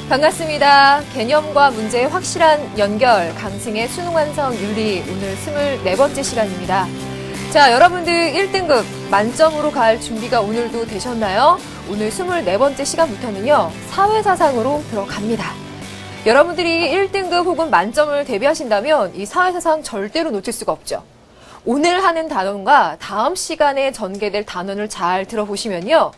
반갑습니다. 개념과 문제의 확실한 연결, 강승의 수능 완성 윤리, 오늘 24번째 시간입니다. 자, 여러분들 1등급 만점으로 갈 준비가 오늘도 되셨나요? 오늘 24번째 시간부터는요, 사회사상으로 들어갑니다. 여러분들이 1등급 혹은 만점을 대비하신다면 이 사회사상 절대로 놓칠 수가 없죠. 오늘 하는 단원과 다음 시간에 전개될 단원을 잘 들어보시면요,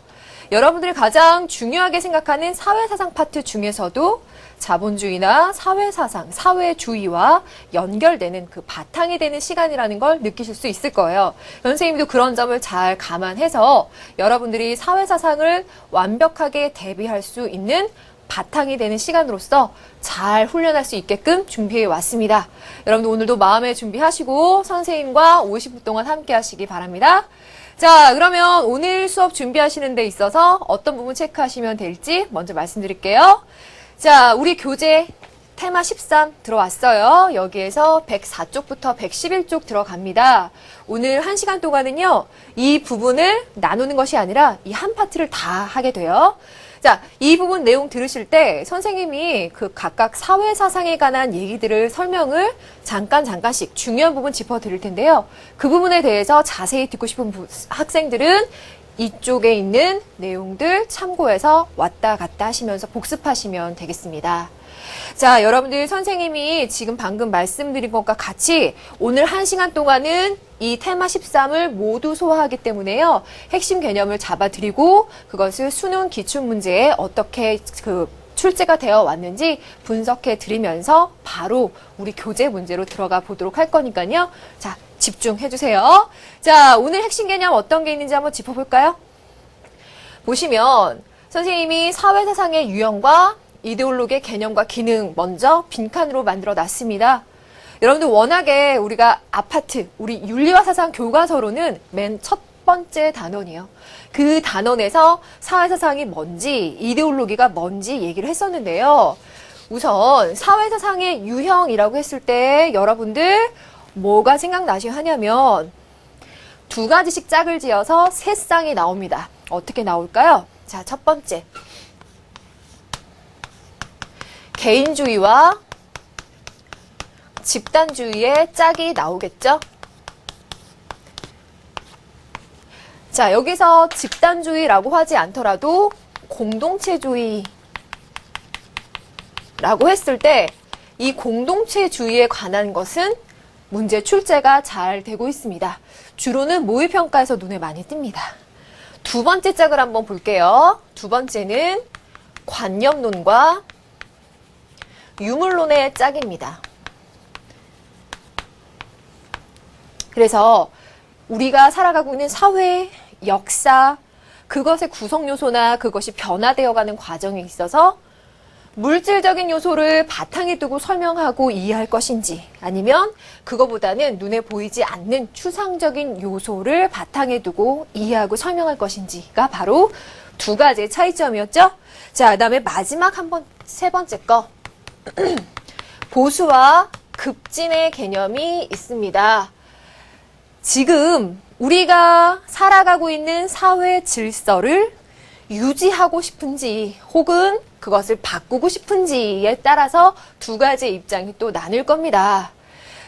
여러분들이 가장 중요하게 생각하는 사회사상 파트 중에서도 자본주의나 사회사상, 사회주의와 연결되는 그 바탕이 되는 시간이라는 걸 느끼실 수 있을 거예요. 선생님도 그런 점을 잘 감안해서 여러분들이 사회사상을 완벽하게 대비할 수 있는 바탕이 되는 시간으로서 잘 훈련할 수 있게끔 준비해 왔습니다. 여러분들 오늘도 마음에 준비하시고 선생님과 50분 동안 함께 하시기 바랍니다. 자, 그러면 오늘 수업 준비하시는 데 있어서 어떤 부분 체크하시면 될지 먼저 말씀드릴게요. 자, 우리 교재 테마 13 들어왔어요. 여기에서 104쪽부터 111쪽 들어갑니다. 오늘 1시간 동안은요, 이 부분을 나누는 것이 아니라 이 한 파트를 다 하게 돼요. 자, 이 부분 내용 들으실 때 선생님이 그 각각 사회사상에 관한 얘기들을 설명을 잠깐씩 중요한 부분 짚어드릴 텐데요. 그 부분에 대해서 자세히 듣고 싶은 학생들은 이쪽에 있는 내용들 참고해서 왔다 갔다 하시면서 복습하시면 되겠습니다. 자, 여러분들 선생님이 지금 방금 말씀드린 것과 같이 오늘 1시간 동안은 이 테마 13을 모두 소화하기 때문에요. 핵심 개념을 잡아드리고 그것을 수능 기출문제에 어떻게 출제가 되어 왔는지 분석해 드리면서 바로 우리 교재 문제로 들어가 보도록 할 거니까요. 자, 집중해 주세요. 자, 오늘 핵심 개념 어떤 게 있는지 한번 짚어볼까요? 보시면 선생님이 사회사상의 유형과 이데올로기의 개념과 기능 먼저 빈칸으로 만들어 놨습니다. 여러분들 워낙에 우리가 아파트, 우리 윤리와 사상 교과서로는 맨 첫 번째 단원이에요. 그 단원에서 사회사상이 뭔지, 이데올로기가 뭔지 얘기를 했었는데요. 우선 사회사상의 유형이라고 했을 때 여러분들 뭐가 생각나시 하냐면 두 가지씩 짝을 지어서 세 쌍이 나옵니다. 어떻게 나올까요? 자, 첫 번째. 개인주의와 집단주의의 짝이 나오겠죠? 자, 여기서 집단주의라고 하지 않더라도 공동체주의라고 했을 때 이 공동체주의에 관한 것은 문제 출제가 잘 되고 있습니다. 주로는 모의평가에서 눈에 많이 띕니다. 두 번째 짝을 한번 볼게요. 두 번째는 관념론과 유물론의 짝입니다. 그래서 우리가 살아가고 있는 사회, 역사, 그것의 구성요소나 그것이 변화되어가는 과정에 있어서 물질적인 요소를 바탕에 두고 설명하고 이해할 것인지 아니면 그거보다는 눈에 보이지 않는 추상적인 요소를 바탕에 두고 이해하고 설명할 것인지가 바로 두 가지의 차이점이었죠. 자, 그다음에 마지막 세 번째 거. 보수와 급진의 개념이 있습니다. 지금 우리가 살아가고 있는 사회 질서를 유지하고 싶은지 혹은 그것을 바꾸고 싶은지에 따라서 두 가지의 입장이 또 나뉠 겁니다.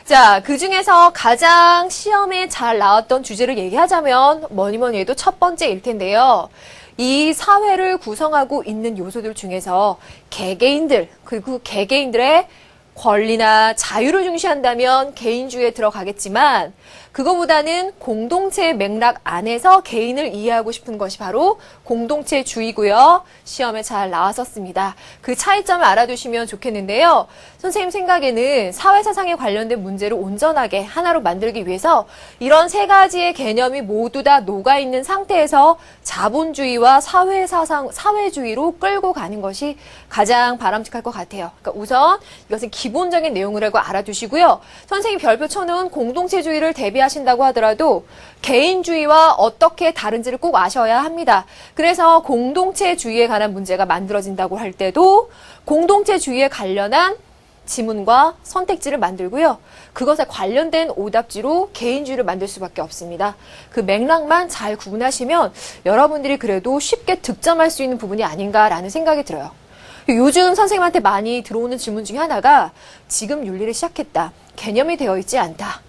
자, 그 중에서 가장 시험에 잘 나왔던 주제를 얘기하자면 뭐니 해도 첫 번째일 텐데요. 이 사회를 구성하고 있는 요소들 중에서 개개인들, 그리고 개개인들의 권리나 자유를 중시한다면 개인주의에 들어가겠지만 그거보다는 공동체의 맥락 안에서 개인을 이해하고 싶은 것이 바로 공동체주의고요. 시험에 잘 나왔었습니다. 그 차이점을 알아두시면 좋겠는데요. 선생님 생각에는 사회사상에 관련된 문제를 온전하게 하나로 만들기 위해서 이런 세 가지의 개념이 모두 다 녹아있는 상태에서 자본주의와 사회사상, 사회주의로 끌고 가는 것이 가장 바람직할 것 같아요. 그러니까 우선 이것은 기본적인 내용을 알고 알아두시고요. 선생님 별표 쳐놓은 공동체주의를 대비하신다고 하더라도 개인주의와 어떻게 다른지를 꼭 아셔야 합니다. 그래서 공동체주의에 관한 문제가 만들어진다고 할 때도 공동체주의에 관련한 지문과 선택지를 만들고요. 그것에 관련된 오답지로 개인주의를 만들 수밖에 없습니다. 그 맥락만 잘 구분하시면 여러분들이 그래도 쉽게 득점할 수 있는 부분이 아닌가라는 생각이 들어요. 요즘 선생님한테 많이 들어오는 질문 중에 하나가 지금 윤리를 시작했다. 개념이 되어 있지 않다.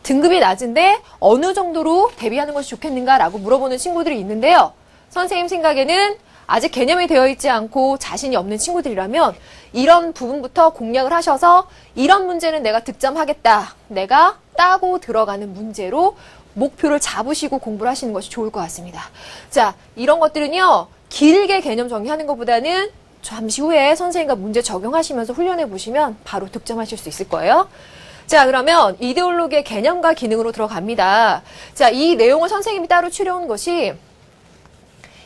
등급이 낮은데 어느 정도로 대비하는 것이 좋겠는가라고 물어보는 친구들이 있는데요. 선생님 생각에는 아직 개념이 되어 있지 않고 자신이 없는 친구들이라면 이런 부분부터 공략을 하셔서 이런 문제는 내가 득점하겠다. 내가 따고 들어가는 문제로 목표를 잡으시고 공부를 하시는 것이 좋을 것 같습니다. 자, 이런 것들은요. 길게 개념 정리하는 것보다는 잠시 후에 선생님과 문제 적용하시면서 훈련해 보시면 바로 득점하실 수 있을 거예요. 자, 그러면 이데올로기의 개념과 기능으로 들어갑니다. 자, 이 내용을 선생님이 따로 추려온 것이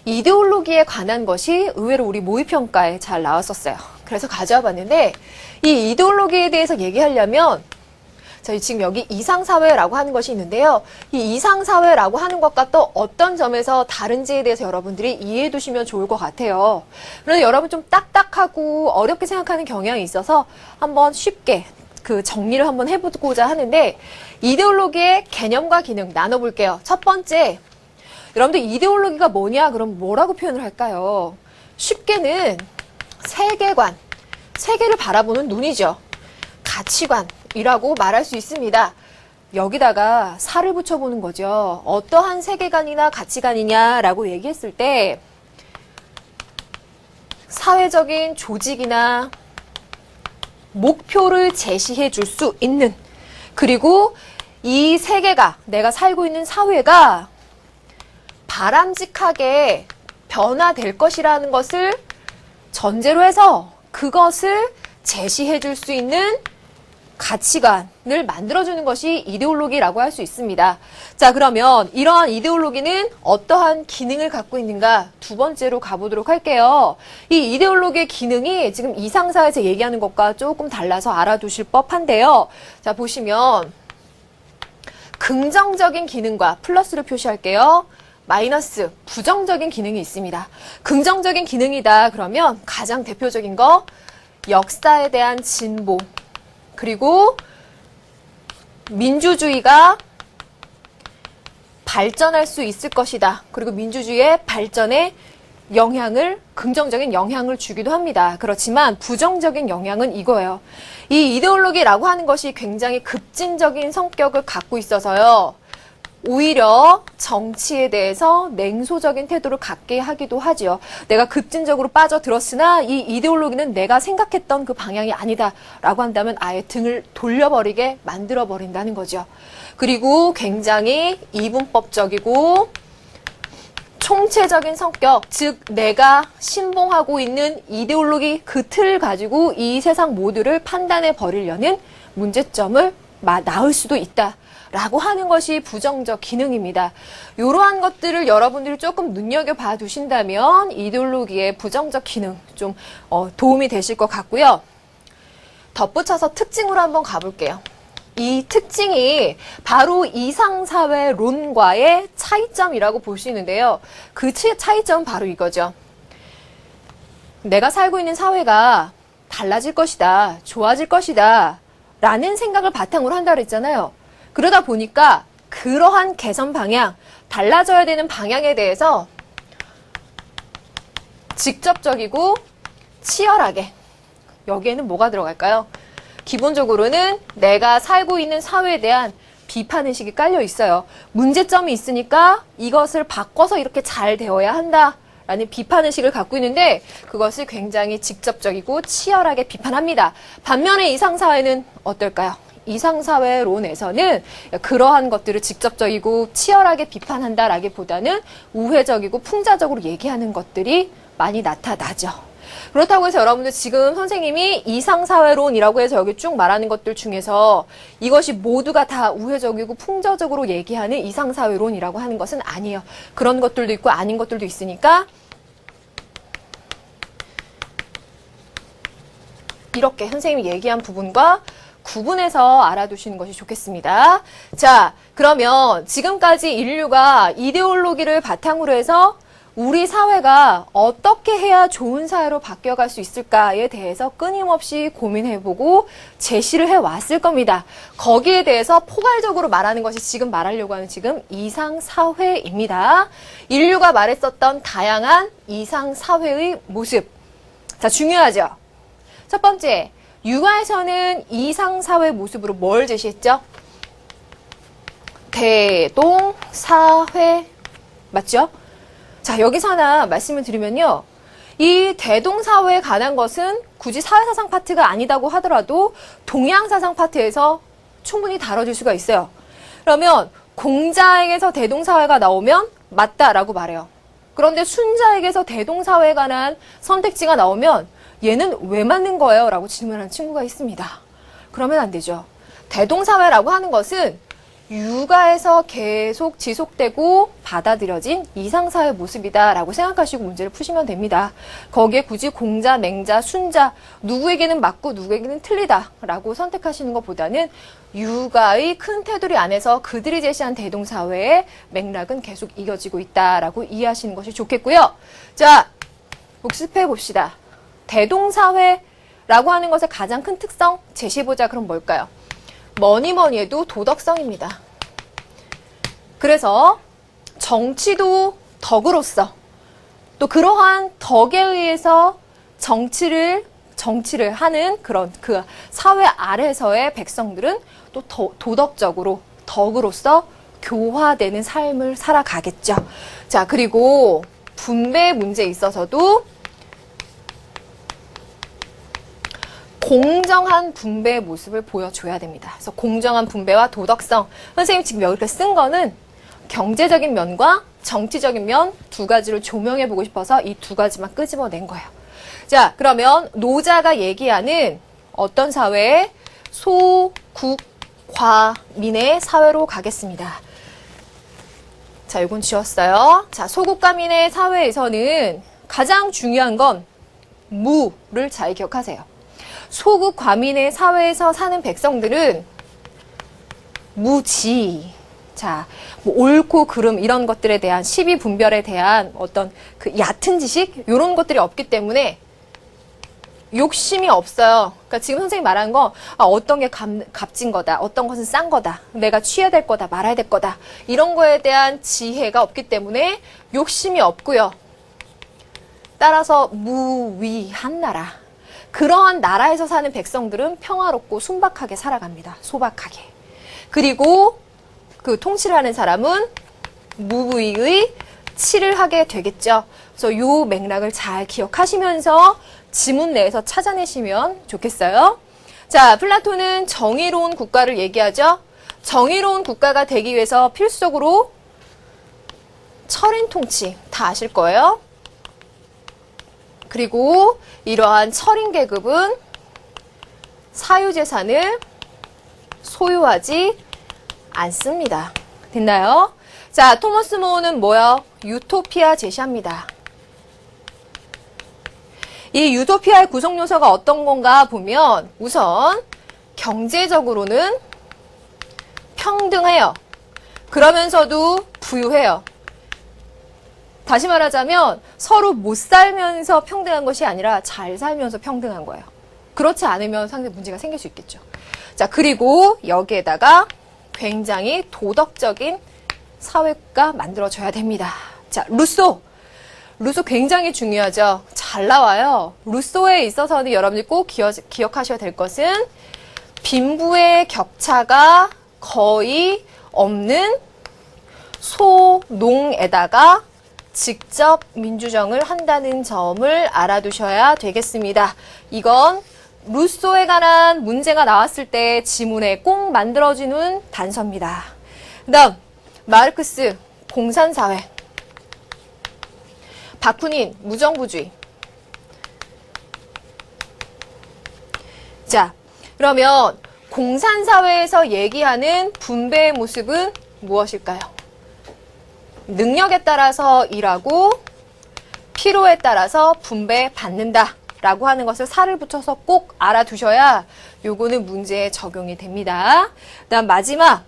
이데올로기에 관한 것이 의외로 우리 모의평가에 잘 나왔었어요. 그래서 가져와 봤는데 이 이데올로기에 대해서 얘기하려면 자, 지금 여기 이상사회라고 하는 것이 있는데요. 이 이상사회라고 하는 것과 또 어떤 점에서 다른지에 대해서 여러분들이 이해해 두시면 좋을 것 같아요. 그런데 여러분 좀 딱딱하고 어렵게 생각하는 경향이 있어서 한번 쉽게 그 정리를 한번 해보고자 하는데 이데올로기의 개념과 기능 나눠볼게요. 첫 번째, 여러분들 이데올로기가 뭐냐? 그럼 뭐라고 표현을 할까요? 쉽게는 세계관, 세계를 바라보는 눈이죠. 가치관이라고 말할 수 있습니다. 여기다가 살을 붙여보는 거죠. 어떠한 세계관이나 가치관이냐라고 얘기했을 때 사회적인 조직이나 목표를 제시해 줄 수 있는, 그리고 이 세계가, 내가 살고 있는 사회가 바람직하게 변화될 것이라는 것을 전제로 해서 그것을 제시해 줄 수 있는 가치관을 만들어주는 것이 이데올로기라고 할 수 있습니다. 자, 그러면 이러한 이데올로기는 어떠한 기능을 갖고 있는가? 두 번째로 가보도록 할게요. 이 이데올로기의 기능이 지금 이상사회에서 얘기하는 것과 조금 달라서 알아두실 법한데요. 자, 보시면 긍정적인 기능과 플러스를 표시할게요. 마이너스, 부정적인 기능이 있습니다. 긍정적인 기능이다 그러면 가장 대표적인 거 역사에 대한 진보, 그리고 민주주의가 발전할 수 있을 것이다. 그리고 민주주의의 발전에 긍정적인 영향을 주기도 합니다. 그렇지만 부정적인 영향은 이거예요. 이 이데올로기라고 하는 것이 굉장히 급진적인 성격을 갖고 있어서요. 오히려 정치에 대해서 냉소적인 태도를 갖게 하기도 하지요. 내가 급진적으로 빠져들었으나 이 이데올로기는 내가 생각했던 그 방향이 아니다라고 한다면 아예 등을 돌려버리게 만들어버린다는 거죠. 그리고 굉장히 이분법적이고 총체적인 성격, 즉 내가 신봉하고 있는 이데올로기 그 틀을 가지고 이 세상 모두를 판단해 버리려는 문제점을 낳을 수도 있다. 라고 하는 것이 부정적 기능입니다. 이러한 것들을 여러분들이 조금 눈여겨봐 두신다면 이데올로기의 부정적 기능 좀 도움이 되실 것 같고요. 덧붙여서 특징으로 한번 가볼게요. 이 특징이 바로 이상사회론과의 차이점이라고 볼 수 있는데요. 그 차이점은 바로 이거죠. 내가 살고 있는 사회가 달라질 것이다, 좋아질 것이다 라는 생각을 바탕으로 한다고 했잖아요. 그러다 보니까 그러한 개선 방향, 달라져야 되는 방향에 대해서 직접적이고 치열하게, 여기에는 뭐가 들어갈까요? 기본적으로는 내가 살고 있는 사회에 대한 비판의식이 깔려 있어요. 문제점이 있으니까 이것을 바꿔서 이렇게 잘 되어야 한다라는 비판의식을 갖고 있는데 그것을 굉장히 직접적이고 치열하게 비판합니다. 반면에 이상사회는 어떨까요? 이상사회론에서는 그러한 것들을 직접적이고 치열하게 비판한다라기보다는 우회적이고 풍자적으로 얘기하는 것들이 많이 나타나죠. 그렇다고 해서 여러분들 지금 선생님이 이상사회론이라고 해서 여기 쭉 말하는 것들 중에서 이것이 모두가 다 우회적이고 풍자적으로 얘기하는 이상사회론이라고 하는 것은 아니에요. 그런 것들도 있고 아닌 것들도 있으니까 이렇게 선생님이 얘기한 부분과 구분해서 알아두시는 것이 좋겠습니다. 자, 그러면 지금까지 인류가 이데올로기를 바탕으로 해서 우리 사회가 어떻게 해야 좋은 사회로 바뀌어갈 수 있을까에 대해서 끊임없이 고민해보고 제시를 해왔을 겁니다. 거기에 대해서 포괄적으로 말하는 것이 지금 말하려고 하는 지금 이상사회입니다. 인류가 말했었던 다양한 이상사회의 모습. 자, 중요하죠? 첫 번째, 육아에서는 이상사회 모습으로 뭘 제시했죠? 대동사회. 맞죠? 자, 여기서 하나 말씀을 드리면요. 이 대동사회에 관한 것은 굳이 사회사상 파트가 아니다고 하더라도 동양사상 파트에서 충분히 다뤄질 수가 있어요. 그러면 공자에게서 대동사회가 나오면 맞다라고 말해요. 그런데 순자에게서 대동사회에 관한 선택지가 나오면 얘는 왜 맞는 거예요? 라고 질문하는 친구가 있습니다. 그러면 안 되죠. 대동사회라고 하는 것은 육아에서 계속 지속되고 받아들여진 이상사회 모습이다라고 생각하시고 문제를 푸시면 됩니다. 거기에 굳이 공자, 맹자, 순자 누구에게는 맞고 누구에게는 틀리다라고 선택하시는 것보다는 육아의 큰 테두리 안에서 그들이 제시한 대동사회의 맥락은 계속 이어지고 있다라고 이해하시는 것이 좋겠고요. 자, 복습해 봅시다. 대동사회라고 하는 것의 가장 큰 특성 제시해보자. 그럼 뭘까요? 뭐니 해도 도덕성입니다. 그래서 정치도 덕으로서 또 그러한 덕에 의해서 정치를 하는 그런 그 사회 아래서의 백성들은 또 도덕적으로 덕으로서 교화되는 삶을 살아가겠죠. 자, 그리고 분배 문제에 있어서도 공정한 분배의 모습을 보여줘야 됩니다. 그래서 공정한 분배와 도덕성. 선생님 지금 여기서 쓴 거는 경제적인 면과 정치적인 면 두 가지를 조명해보고 싶어서 이 두 가지만 끄집어낸 거예요. 자, 그러면 노자가 얘기하는 어떤 사회? 소국과민의 사회로 가겠습니다. 자, 이건 지웠어요. 자, 소국과민의 사회에서는 가장 중요한 건 무를 잘 기억하세요. 소국 과민의 사회에서 사는 백성들은 무지. 자, 뭐 옳고 그름 이런 것들에 대한 시비 분별에 대한 어떤 그 얕은 지식 이런 것들이 없기 때문에 욕심이 없어요. 그러니까 지금 선생님이 말한 거 어떤 게 값진 거다, 어떤 것은 싼 거다, 내가 취해야 될 거다, 말아야 될 거다 이런 거에 대한 지혜가 없기 때문에 욕심이 없고요. 따라서 무위한 나라. 그러한 나라에서 사는 백성들은 평화롭고 순박하게 살아갑니다. 소박하게. 그리고 그 통치를 하는 사람은 무부의의 치를 하게 되겠죠. 그래서 이 맥락을 잘 기억하시면서 지문 내에서 찾아내시면 좋겠어요. 자, 플라톤은 정의로운 국가를 얘기하죠. 정의로운 국가가 되기 위해서 필수적으로 철인 통치 다 아실 거예요. 그리고 이러한 철인 계급은 사유재산을 소유하지 않습니다. 됐나요? 자, 토머스 모어는 뭐요? 유토피아 제시합니다. 이 유토피아의 구성 요소가 어떤 건가 보면 우선 경제적으로는 평등해요. 그러면서도 부유해요. 다시 말하자면 서로 못 살면서 평등한 것이 아니라 잘 살면서 평등한 거예요. 그렇지 않으면 상당히 문제가 생길 수 있겠죠. 자, 그리고 여기에다가 굉장히 도덕적인 사회가 만들어져야 됩니다. 자, 루소 굉장히 중요하죠. 잘 나와요. 루소에 있어서는 여러분들이 꼭 기억하셔야 될 것은 빈부의 격차가 거의 없는 소농에다가 직접 민주정을 한다는 점을 알아두셔야 되겠습니다. 이건 루소에 관한 문제가 나왔을 때 지문에 꼭 만들어주는 단서입니다. 그 다음 마르크스 공산사회, 바쿠닌 무정부주의. 자, 그러면 공산사회에서 얘기하는 분배의 모습은 무엇일까요? 능력에 따라서 일하고 필요에 따라서 분배받는다 라고 하는 것을 살을 붙여서 꼭 알아두셔야 요거는 문제에 적용이 됩니다. 그다음 마지막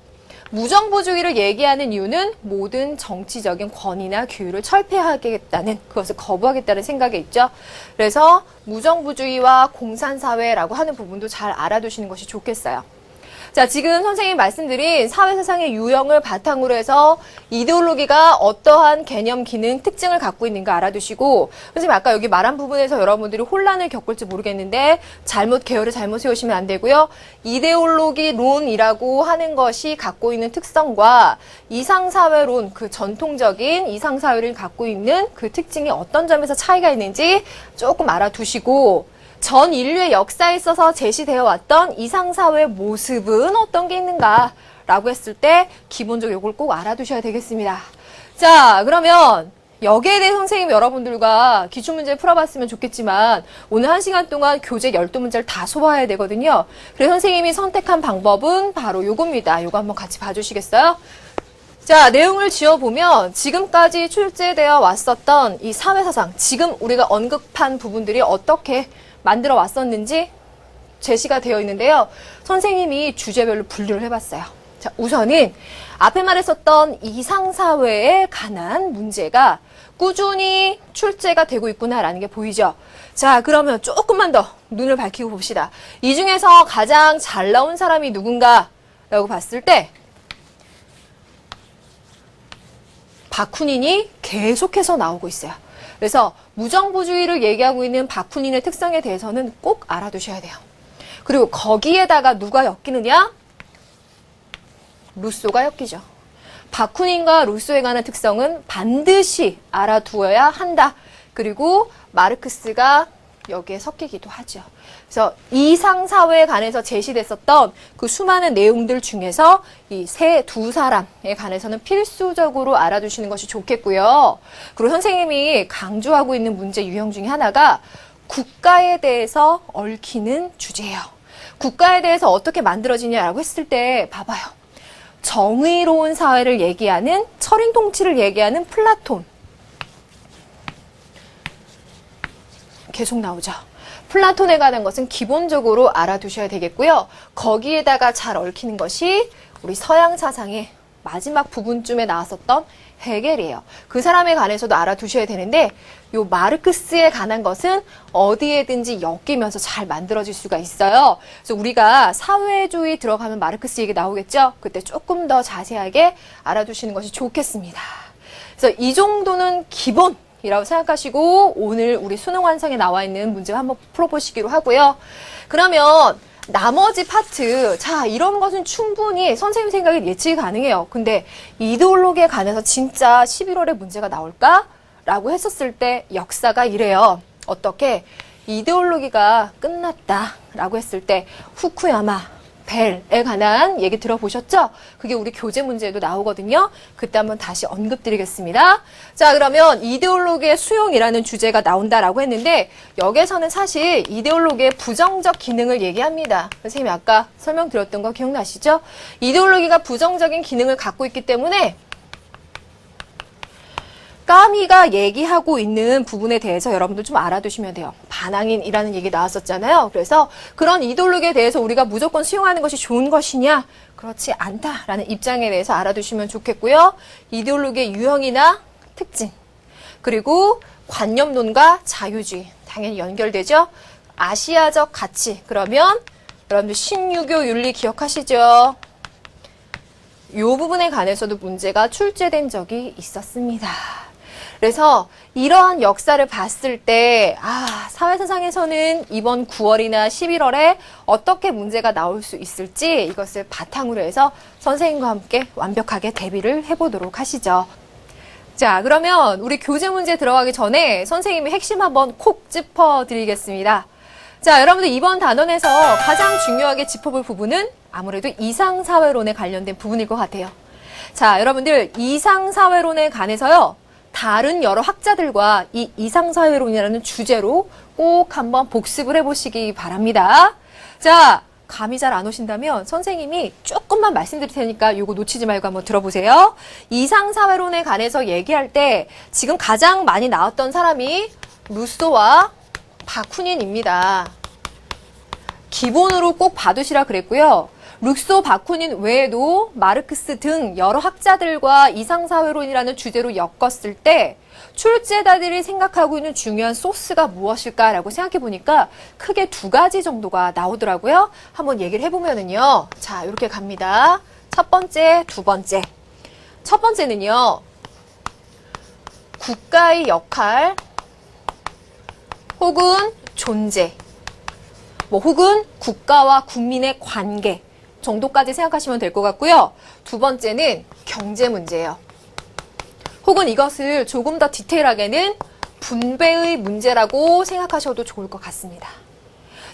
무정부주의를 얘기하는 이유는 모든 정치적인 권위나 규율을 철폐하겠다는, 그것을 거부하겠다는 생각이 있죠. 그래서 무정부주의와 공산사회라고 하는 부분도 잘 알아두시는 것이 좋겠어요. 자, 지금 선생님이 말씀드린 사회사상의 유형을 바탕으로 해서 이데올로기가 어떠한 개념, 기능, 특징을 갖고 있는가 알아두시고, 선생님 아까 여기 말한 부분에서 여러분들이 혼란을 겪을지 모르겠는데 계열을 잘못 세우시면 안 되고요. 이데올로기론이라고 하는 것이 갖고 있는 특성과 이상사회론, 그 전통적인 이상사회를 갖고 있는 그 특징이 어떤 점에서 차이가 있는지 조금 알아두시고, 전 인류의 역사에 있어서 제시되어 왔던 이상사회의 모습은 어떤 게 있는가 라고 했을 때 기본적으로 이걸 꼭 알아두셔야 되겠습니다. 자, 그러면 여기에 대해 선생님 여러분들과 기출문제를 풀어봤으면 좋겠지만 오늘 1시간 동안 교재 12문제를 다 소화해야 되거든요. 그래서 선생님이 선택한 방법은 바로 요겁니다. 요거 한번 같이 봐주시겠어요? 자, 내용을 지어보면 지금까지 출제되어 왔었던 이 사회사상, 지금 우리가 언급한 부분들이 어떻게 만들어 왔었는지 제시가 되어 있는데요. 선생님이 주제별로 분류를 해봤어요. 자, 우선은 앞에 말했었던 이상사회에 관한 문제가 꾸준히 출제가 되고 있구나라는 게 보이죠. 자, 그러면 조금만 더 눈을 밝히고 봅시다. 이 중에서 가장 잘 나온 사람이 누군가 라고 봤을 때 바쿠닌이 계속해서 나오고 있어요. 그래서 무정부주의를 얘기하고 있는 바쿠닌의 특성에 대해서는 꼭 알아두셔야 돼요. 그리고 거기에다가 누가 엮이느냐? 루소가 엮이죠. 바쿠닌과 루소에 관한 특성은 반드시 알아두어야 한다. 그리고 마르크스가 여기에 섞이기도 하죠. 그래서 이상사회에 관해서 제시됐었던 그 수많은 내용들 중에서 이 두 사람에 관해서는 필수적으로 알아두시는 것이 좋겠고요. 그리고 선생님이 강조하고 있는 문제 유형 중에 하나가 국가에 대해서 얽히는 주제예요. 국가에 대해서 어떻게 만들어지냐라고 했을 때 봐봐요. 정의로운 사회를 얘기하는, 철인 통치를 얘기하는 플라톤. 계속 나오죠. 플라톤에 관한 것은 기본적으로 알아두셔야 되겠고요. 거기에다가 잘 얽히는 것이 우리 서양 사상의 마지막 부분쯤에 나왔었던 헤겔이에요. 그 사람에 관해서도 알아두셔야 되는데 요 마르크스에 관한 것은 어디에든지 엮이면서 잘 만들어질 수가 있어요. 그래서 우리가 사회주의 들어가면 마르크스 얘기 나오겠죠? 그때 조금 더 자세하게 알아두시는 것이 좋겠습니다. 그래서 이 정도는 기본 이라고 생각하시고 오늘 우리 수능 완성에 나와 있는 문제 한번 풀어보시기로 하고요. 그러면 나머지 파트, 자, 이런 것은 충분히 선생님 생각에 예측이 가능해요. 근데 이데올로기에 관해서 진짜 11월에 문제가 나올까? 라고 했었을 때 역사가 이래요. 어떻게? 이데올로기가 끝났다 라고 했을 때 후쿠야마, 벨에 관한 얘기 들어보셨죠? 그게 우리 교재 문제에도 나오거든요. 그때 한번 다시 언급드리겠습니다. 자, 그러면 이데올로기의 수용이라는 주제가 나온다라고 했는데 여기에서는 사실 이데올로기의 부정적 기능을 얘기합니다. 선생님이 아까 설명드렸던 거 기억나시죠? 이데올로기가 부정적인 기능을 갖고 있기 때문에 까미가 얘기하고 있는 부분에 대해서 여러분들 좀 알아두시면 돼요. 반항인이라는 얘기 나왔었잖아요. 그래서 그런 이데올로기에 대해서 우리가 무조건 수용하는 것이 좋은 것이냐? 그렇지 않다라는 입장에 대해서 알아두시면 좋겠고요. 이데올로기의 유형이나 특징, 그리고 관념론과 자유주의, 당연히 연결되죠. 아시아적 가치, 그러면 여러분들 신유교 윤리 기억하시죠? 이 부분에 관해서도 문제가 출제된 적이 있었습니다. 그래서 이러한 역사를 봤을 때 사회사상에서는 이번 9월이나 11월에 어떻게 문제가 나올 수 있을지 이것을 바탕으로 해서 선생님과 함께 완벽하게 대비를 해보도록 하시죠. 자, 그러면 우리 교재 문제 들어가기 전에 선생님이 핵심 한번 콕 짚어드리겠습니다. 자, 여러분들 이번 단원에서 가장 중요하게 짚어볼 부분은 아무래도 이상사회론에 관련된 부분일 것 같아요. 자, 여러분들 이상사회론에 관해서요. 다른 여러 학자들과 이 이상사회론이라는 주제로 꼭 한번 복습을 해보시기 바랍니다. 자, 감이 잘 안 오신다면 선생님이 조금만 말씀드릴 테니까 이거 놓치지 말고 한번 들어보세요. 이상사회론에 관해서 얘기할 때 지금 가장 많이 나왔던 사람이 루소와 바쿠닌입니다. 기본으로 꼭 봐두시라 그랬고요. 루소, 바쿠닌 외에도 마르크스 등 여러 학자들과 이상사회론이라는 주제로 엮었을 때 출제자들이 생각하고 있는 중요한 소스가 무엇일까라고 생각해 보니까 크게 두 가지 정도가 나오더라고요. 한번 얘기를 해보면은요. 자, 이렇게 갑니다. 첫 번째, 두 번째. 첫 번째는요. 국가의 역할 혹은 존재, 혹은 국가와 국민의 관계 정도까지 생각하시면 될 것 같고요. 두 번째는 경제 문제예요. 혹은 이것을 조금 더 디테일하게는 분배의 문제라고 생각하셔도 좋을 것 같습니다.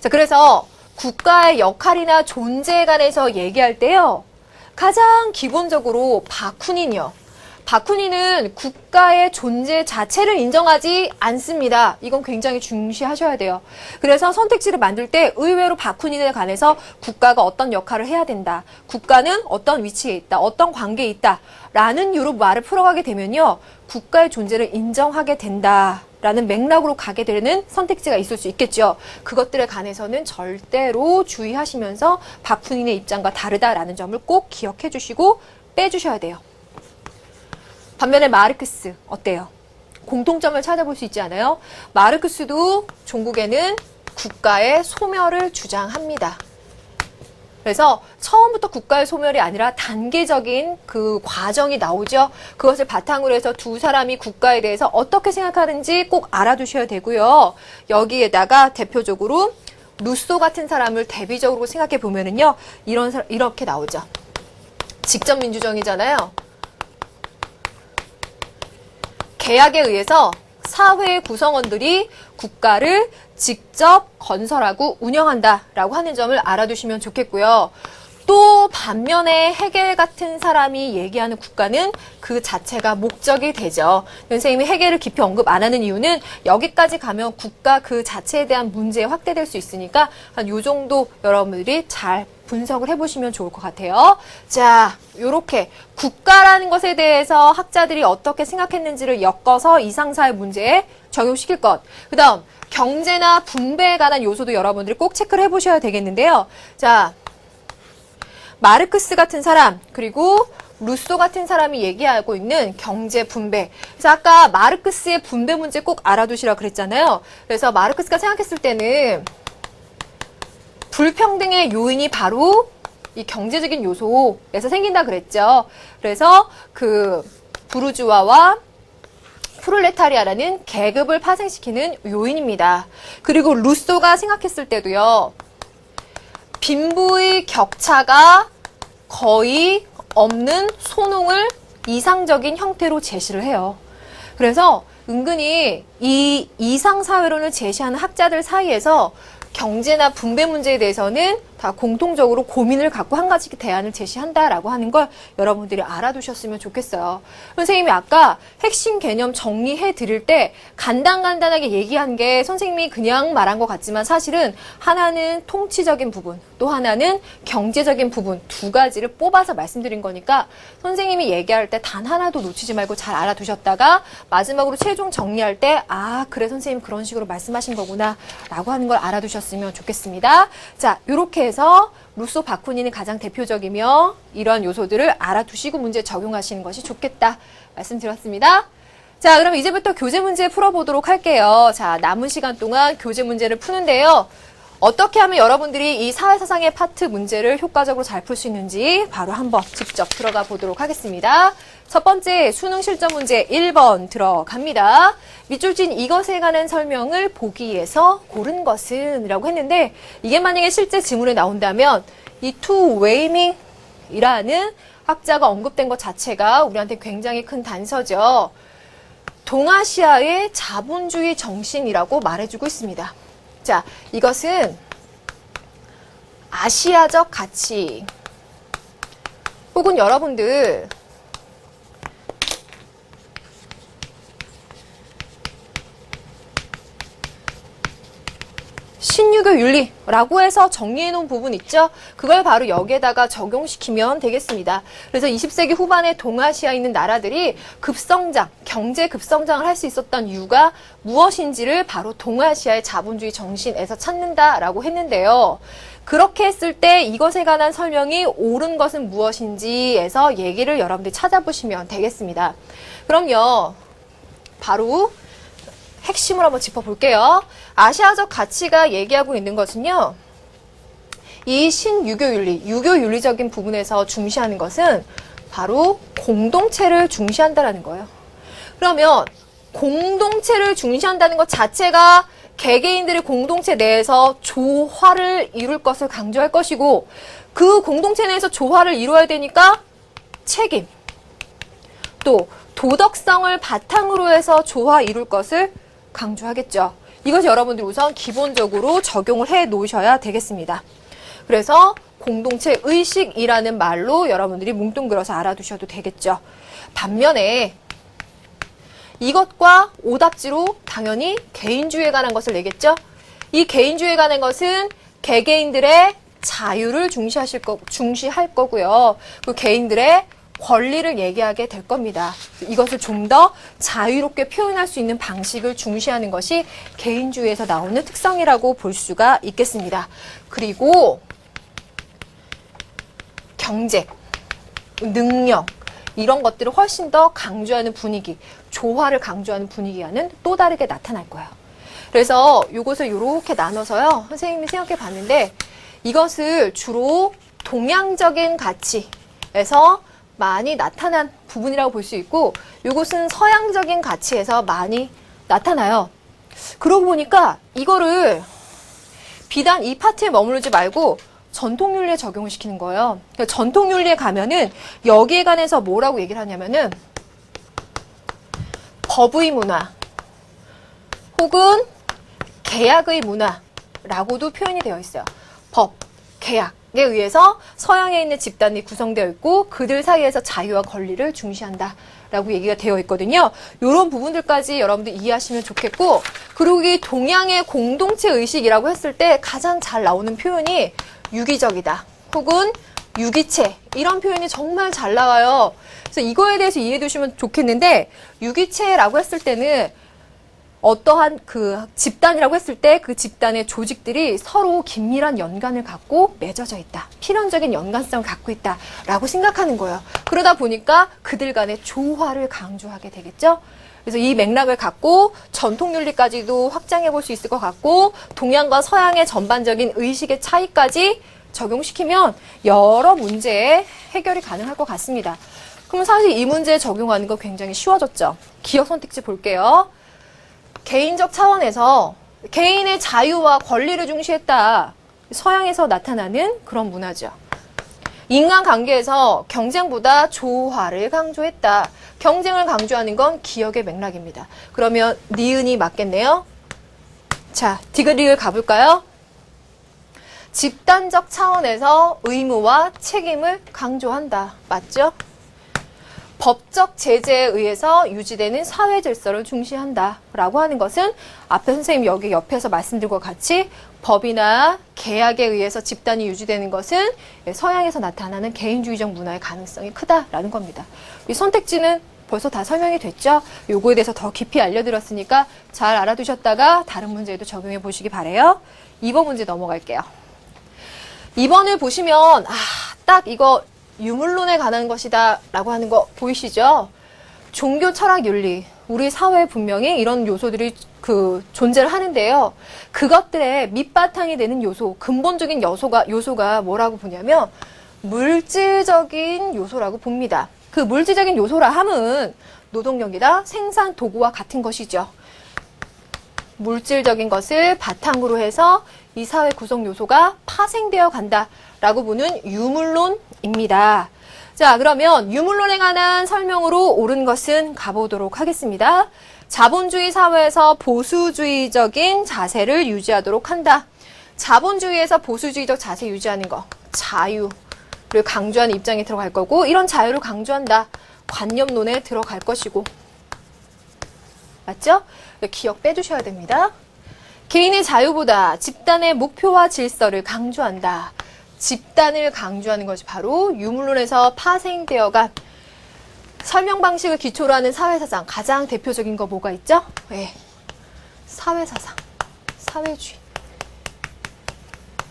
자, 그래서 국가의 역할이나 존재에 관해서 얘기할 때요. 가장 기본적으로 바쿠닌이요. 바쿠닌은 국가의 존재 자체를 인정하지 않습니다. 이건 굉장히 중시하셔야 돼요. 그래서 선택지를 만들 때 의외로 바쿠닌에 관해서 국가가 어떤 역할을 해야 된다. 국가는 어떤 위치에 있다. 어떤 관계에 있다. 라는 유로 말을 풀어가게 되면요. 국가의 존재를 인정하게 된다. 라는 맥락으로 가게 되는 선택지가 있을 수 있겠죠. 그것들에 관해서는 절대로 주의하시면서 바쿠닌의 입장과 다르다라는 점을 꼭 기억해 주시고 빼주셔야 돼요. 반면에 마르크스 어때요? 공통점을 찾아볼 수 있지 않아요? 마르크스도 종국에는 국가의 소멸을 주장합니다. 그래서 처음부터 국가의 소멸이 아니라 단계적인 그 과정이 나오죠. 그것을 바탕으로 해서 두 사람이 국가에 대해서 어떻게 생각하는지 꼭 알아두셔야 되고요. 여기에다가 대표적으로 루소 같은 사람을 대비적으로 생각해 보면은요. 이렇게 나오죠. 직접 민주정이잖아요. 계약에 의해서 사회의 구성원들이 국가를 직접 건설하고 운영한다라고 하는 점을 알아두시면 좋겠고요. 또 반면에 헤겔 같은 사람이 얘기하는 국가는 그 자체가 목적이 되죠. 선생님이 헤겔을 깊이 언급 안 하는 이유는 여기까지 가면 국가 그 자체에 대한 문제 확대될 수 있으니까 한 요 정도 여러분들이 잘 분석을 해보시면 좋을 것 같아요. 자, 요렇게 국가라는 것에 대해서 학자들이 어떻게 생각했는지를 엮어서 이상사회 문제에 적용시킬 것. 그 다음 경제나 분배에 관한 요소도 여러분들이 꼭 체크를 해보셔야 되겠는데요. 자, 마르크스 같은 사람 그리고 루소 같은 사람이 얘기하고 있는 경제 분배. 그래서 아까 마르크스의 분배 문제 꼭 알아두시라고 그랬잖아요. 그래서 마르크스가 생각했을 때는 불평등의 요인이 바로 이 경제적인 요소에서 생긴다 그랬죠. 그래서 그 부르주아와 프롤레타리아라는 계급을 파생시키는 요인입니다. 그리고 루소가 생각했을 때도요. 빈부의 격차가 거의 없는 소농을 이상적인 형태로 제시를 해요. 그래서 은근히 이 이상사회론을 제시하는 학자들 사이에서 경제나 분배 문제에 대해서는 다 공통적으로 고민을 갖고 한 가지 대안을 제시한다라고 하는 걸 여러분들이 알아두셨으면 좋겠어요. 선생님이 아까 핵심 개념 정리해 드릴 때 간단하게 얘기한 게 선생님이 그냥 말한 것 같지만 사실은 하나는 통치적인 부분, 또 하나는 경제적인 부분 두 가지를 뽑아서 말씀드린 거니까 선생님이 얘기할 때 단 하나도 놓치지 말고 잘 알아두셨다가 마지막으로 최종 정리할 때 아, 그래 선생님 그런 식으로 말씀하신 거구나 라고 하는 걸 알아두셨으면 좋겠습니다. 자, 요렇게 해서 루소, 바쿠닌이 가장 대표적이며 이런 요소들을 알아두시고 문제 적용하시는 것이 좋겠다 말씀드렸습니다. 자, 그럼 이제부터 교재 문제 풀어보도록 할게요. 자, 남은 시간 동안 교재 문제를 푸는데요. 어떻게 하면 여러분들이 이 사회사상의 파트 문제를 효과적으로 잘 풀 수 있는지 바로 한번 직접 들어가 보도록 하겠습니다. 첫 번째 수능 실전 문제 1번 들어갑니다. 밑줄 진 이것에 관한 설명을 보기에서 고른 것은 이라고 했는데 이게 만약에 실제 지문에 나온다면 이 투 웨이밍이라는 학자가 언급된 것 자체가 우리한테 굉장히 큰 단서죠. 동아시아의 자본주의 정신이라고 말해주고 있습니다. 자, 이것은 아시아적 가치 혹은 여러분들 신유교 윤리라고 해서 정리해 놓은 부분 있죠? 그걸 바로 여기에다가 적용시키면 되겠습니다. 그래서 20세기 후반에 동아시아에 있는 나라들이 급성장, 경제 급성장을 할 수 있었던 이유가 무엇인지를 바로 동아시아의 자본주의 정신에서 찾는다라고 했는데요. 그렇게 했을 때 이것에 관한 설명이 옳은 것은 무엇인지에서 얘기를 여러분들이 찾아보시면 되겠습니다. 그럼요, 바로 핵심을 한번 짚어볼게요. 아시아적 가치가 얘기하고 있는 것은요, 이 신유교윤리, 유교윤리적인 부분에서 중시하는 것은 바로 공동체를 중시한다라는 거예요. 그러면 공동체를 중시한다는 것 자체가 개개인들의 공동체 내에서 조화를 이룰 것을 강조할 것이고, 그 공동체 내에서 조화를 이루어야 되니까 책임, 또 도덕성을 바탕으로 해서 조화 이룰 것을 강조하겠죠. 이것이 여러분들이 우선 기본적으로 적용을 해 놓으셔야 되겠습니다. 그래서 공동체 의식이라는 말로 여러분들이 뭉뚱그려서 알아두셔도 되겠죠. 반면에 이것과 오답지로 당연히 개인주의에 관한 것을 내겠죠. 이 개인주의에 관한 것은 개개인들의 자유를 중시할 거고요. 그 개인들의 권리를 얘기하게 될 겁니다. 이것을 좀 더 자유롭게 표현할 수 있는 방식을 중시하는 것이 개인주의에서 나오는 특성이라고 볼 수가 있겠습니다. 그리고 경제, 능력, 이런 것들을 훨씬 더 강조하는 분위기, 조화를 강조하는 분위기와는 또 다르게 나타날 거예요. 그래서 이것을 이렇게 나눠서요, 선생님이 생각해 봤는데, 이것을 주로 동양적인 가치에서 많이 나타난 부분이라고 볼 수 있고, 이것은 서양적인 가치에서 많이 나타나요. 그러고 보니까 이거를 비단 이 파트에 머무르지 말고 전통윤리에 적용을 시키는 거예요. 그러니까 전통윤리에 가면은 여기에 관해서 뭐라고 얘기를 하냐면은 법의 문화 혹은 계약의 문화라고도 표현이 되어 있어요. 법, 계약에 의해서 서양에 있는 집단이 구성되어 있고 그들 사이에서 자유와 권리를 중시한다 라고 얘기가 되어 있거든요. 이런 부분들까지 여러분들 이해하시면 좋겠고, 그리고 이 동양의 공동체 의식이라고 했을 때 가장 잘 나오는 표현이 유기적이다 혹은 유기체, 이런 표현이 정말 잘 나와요. 그래서 이거에 대해서 이해해 두시면 좋겠는데, 유기체라고 했을 때는 어떠한 그 집단이라고 했을 때 그 집단의 조직들이 서로 긴밀한 연관을 갖고 맺어져 있다, 필연적인 연관성을 갖고 있다라고 생각하는 거예요. 그러다 보니까 그들 간의 조화를 강조하게 되겠죠. 그래서 이 맥락을 갖고 전통윤리까지도 확장해 볼 수 있을 것 같고, 동양과 서양의 전반적인 의식의 차이까지 적용시키면 여러 문제에 해결이 가능할 것 같습니다. 그럼 사실 이 문제에 적용하는 거 굉장히 쉬워졌죠. 기억 선택지 볼게요. 개인적 차원에서 개인의 자유와 권리를 중시했다. 서양에서 나타나는 그런 문화죠. 인간관계에서 경쟁보다 조화를 강조했다. 경쟁을 강조하는 건 기억의 맥락입니다. 그러면 니은이 맞겠네요. 자, 디귿을 가볼까요? 집단적 차원에서 의무와 책임을 강조한다. 맞죠? 법적 제재에 의해서 유지되는 사회 질서를 중시한다 라고 하는 것은 앞에 선생님 여기 옆에서 말씀드린 것 같이 법이나 계약에 의해서 집단이 유지되는 것은 서양에서 나타나는 개인주의적 문화의 가능성이 크다라는 겁니다. 이 선택지는 벌써 다 설명이 됐죠? 요거에 대해서 더 깊이 알려드렸으니까 잘 알아두셨다가 다른 문제에도 적용해 보시기 바래요. 2번 문제 넘어갈게요. 2번을 보시면 딱 이거 유물론에 관한 것이다 라고 하는 거 보이시죠? 종교, 철학, 윤리, 우리 사회에 분명히 이런 요소들이 존재를 하는데요. 그것들의 밑바탕이 되는 요소, 근본적인 요소가 뭐라고 보냐면 물질적인 요소라고 봅니다. 그 물질적인 요소라 함은 노동력이나 생산 도구와 같은 것이죠. 물질적인 것을 바탕으로 해서 이 사회 구성 요소가 파생되어 간다라고 보는 유물론입니다. 자, 그러면 유물론에 관한 설명으로 옳은 것은 가보도록 하겠습니다. 자본주의 사회에서 보수주의적인 자세를 유지하도록 한다. 자본주의에서 보수주의적 자세 유지하는 거, 자유를 강조하는 입장에 들어갈 거고, 이런 자유를 강조한다. 관념론에 들어갈 것이고. 맞죠? 기억 빼주셔야 됩니다. 개인의 자유보다 집단의 목표와 질서를 강조한다. 집단을 강조하는 것이 바로 유물론에서 파생되어간 설명 방식을 기초로 하는 사회사상. 가장 대표적인 거 뭐가 있죠? 네. 사회사상, 사회주의.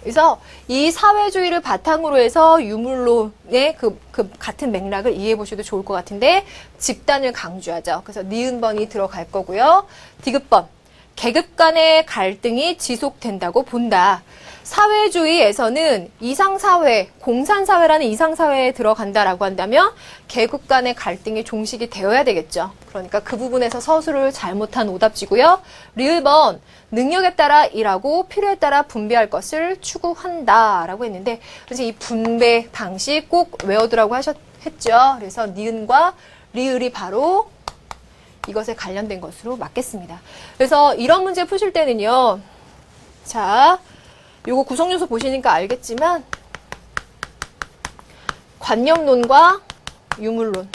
그래서 이 사회주의를 바탕으로 해서 유물론의 그 같은 맥락을 이해해 보셔도 좋을 것 같은데, 집단을 강조하죠. 그래서 니은번이 들어갈 거고요. 디귿번, 계급 간의 갈등이 지속된다고 본다. 사회주의에서는 이상사회, 공산사회라는 이상사회에 들어간다라고 한다면 계급 간의 갈등이 종식이 되어야 되겠죠. 그러니까 그 부분에서 서술을 잘못한 오답지고요. 리을번, 능력에 따라 일하고 필요에 따라 분배할 것을 추구한다라고 했는데, 그래서 이 분배 방식 꼭 외워두라고 했죠. 그래서 니은과 리을이 바로 이것에 관련된 것으로 맞겠습니다. 그래서 이런 문제 푸실 때는요. 자, 요거 구성요소 보시니까 알겠지만 관념론과 유물론,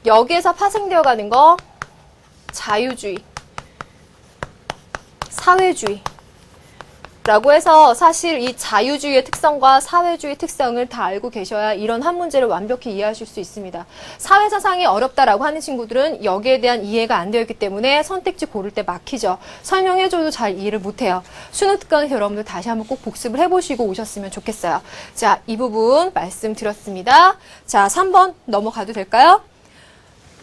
여기에서 파생되어 가는 거 자유주의, 사회주의 라고 해서 사실 이 자유주의의 특성과 사회주의 특성을 다 알고 계셔야 이런 한 문제를 완벽히 이해하실 수 있습니다. 사회사상이 어렵다라고 하는 친구들은 여기에 대한 이해가 안 되어 있기 때문에 선택지 고를 때 막히죠. 설명해줘도 잘 이해를 못해요. 수능 특강에서 여러분들 다시 한번 꼭 복습을 해보시고 오셨으면 좋겠어요. 자, 이 부분 말씀드렸습니다. 자, 3번 넘어가도 될까요?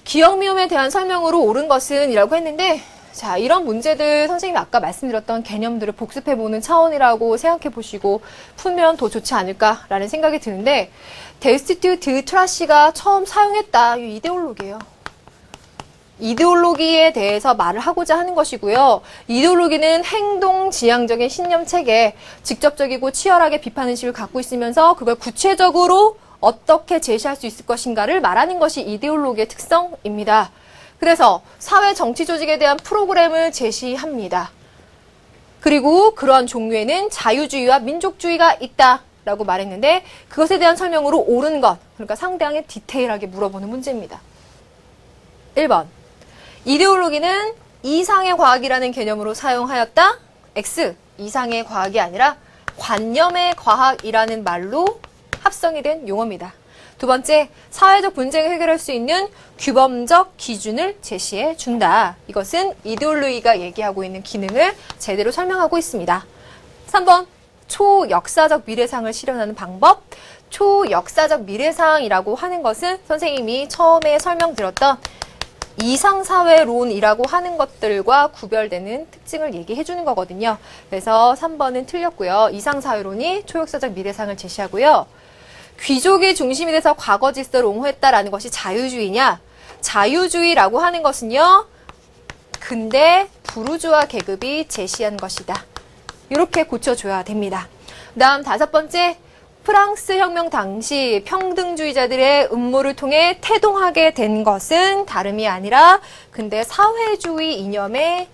기억미움에 대한 설명으로 옳은 것은 이라고 했는데, 자, 이런 문제들 선생님이 아까 말씀드렸던 개념들을 복습해보는 차원이라고 생각해보시고 풀면 더 좋지 않을까라는 생각이 드는데, 데스티튜 드 트라시가 처음 사용했다. 이 이데올로기예요. 이데올로기에 대해서 말을 하고자 하는 것이고요. 이데올로기는 행동지향적인 신념체계, 직접적이고 치열하게 비판 의식을 갖고 있으면서 그걸 구체적으로 어떻게 제시할 수 있을 것인가를 말하는 것이 이데올로기의 특성입니다. 그래서 사회 정치 조직에 대한 프로그램을 제시합니다. 그리고 그러한 종류에는 자유주의와 민족주의가 있다라고 말했는데, 그것에 대한 설명으로 옳은 것, 그러니까 상당히 디테일하게 물어보는 문제입니다. 1번, 이데올로기는 이상의 과학이라는 개념으로 사용하였다. X, 이상의 과학이 아니라 관념의 과학이라는 말로 합성이 된 용어입니다. 두 번째, 사회적 분쟁을 해결할 수 있는 규범적 기준을 제시해 준다. 이것은 이데올로기가 얘기하고 있는 기능을 제대로 설명하고 있습니다. 3번, 초역사적 미래상을 실현하는 방법. 초역사적 미래상이라고 하는 것은 선생님이 처음에 설명드렸던 이상사회론이라고 하는 것들과 구별되는 특징을 얘기해 주는 거거든요. 그래서 3번은 틀렸고요. 이상사회론이 초역사적 미래상을 제시하고요. 귀족이 중심이 돼서 과거 질서를 옹호했다라는 것이 자유주의냐? 자유주의라고 하는 것은요, 근대 부르주아 계급이 제시한 것이다. 이렇게 고쳐줘야 됩니다. 다음 5번째, 프랑스 혁명 당시 평등주의자들의 음모를 통해 태동하게 된 것은 다름이 아니라 근대 사회주의 이념의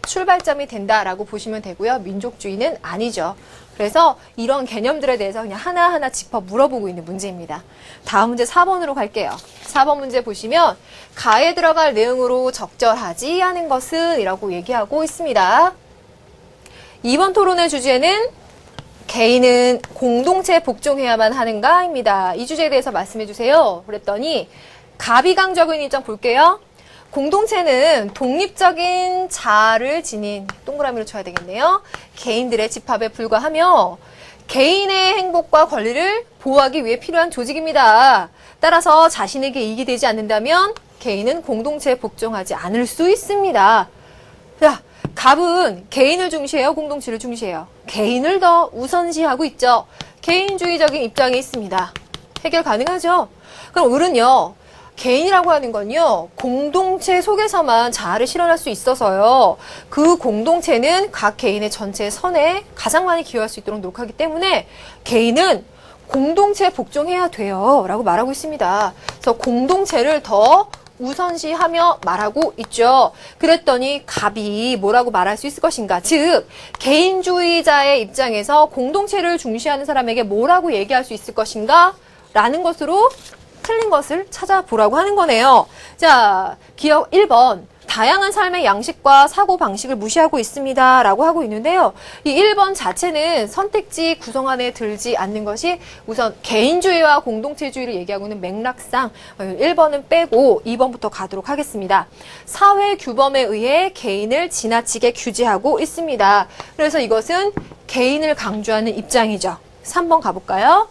출발점이 된다라고 보시면 되고요. 민족주의는 아니죠. 그래서 이런 개념들에 대해서 그냥 하나하나 짚어 물어보고 있는 문제입니다. 다음 문제 4번으로 갈게요. 4번 문제 보시면 가에 들어갈 내용으로 적절하지 않은 것은 이라고 얘기하고 있습니다. 2번 토론의 주제는 개인은 공동체에 복종해야만 하는가? 입니다. 이 주제에 대해서 말씀해 주세요. 그랬더니 가비강적인 입장 볼게요. 공동체는 독립적인 자아를 지닌, 동그라미로 쳐야 되겠네요. 개인들의 집합에 불과하며 개인의 행복과 권리를 보호하기 위해 필요한 조직입니다. 따라서 자신에게 이익이 되지 않는다면 개인은 공동체에 복종하지 않을 수 있습니다. 자, 갑은 개인을 중시해요? 공동체를 중시해요? 개인을 더 우선시하고 있죠. 개인주의적인 입장에 있습니다. 해결 가능하죠? 그럼 을은요, 개인이라고 하는 건요, 공동체 속에서만 자아를 실현할 수 있어서요, 그 공동체는 각 개인의 전체 선에 가장 많이 기여할 수 있도록 노력하기 때문에 개인은 공동체에 복종해야 돼요 라고 말하고 있습니다. 그래서 공동체를 더 우선시하며 말하고 있죠. 그랬더니 갑이 뭐라고 말할 수 있을 것인가? 즉, 개인주의자의 입장에서 공동체를 중시하는 사람에게 뭐라고 얘기할 수 있을 것인가? 라는 것으로 틀린 것을 찾아보라고 하는 거네요. 자, 기억 1번. 다양한 삶의 양식과 사고 방식을 무시하고 있습니다. 라고 하고 있는데요. 이 1번 자체는 선택지 구성 안에 들지 않는 것이 우선 개인주의와 공동체주의를 얘기하고 있는 맥락상 1번은 빼고 2번부터 가도록 하겠습니다. 사회 규범에 의해 개인을 지나치게 규제하고 있습니다. 그래서 이것은 개인을 강조하는 입장이죠. 3번 가볼까요?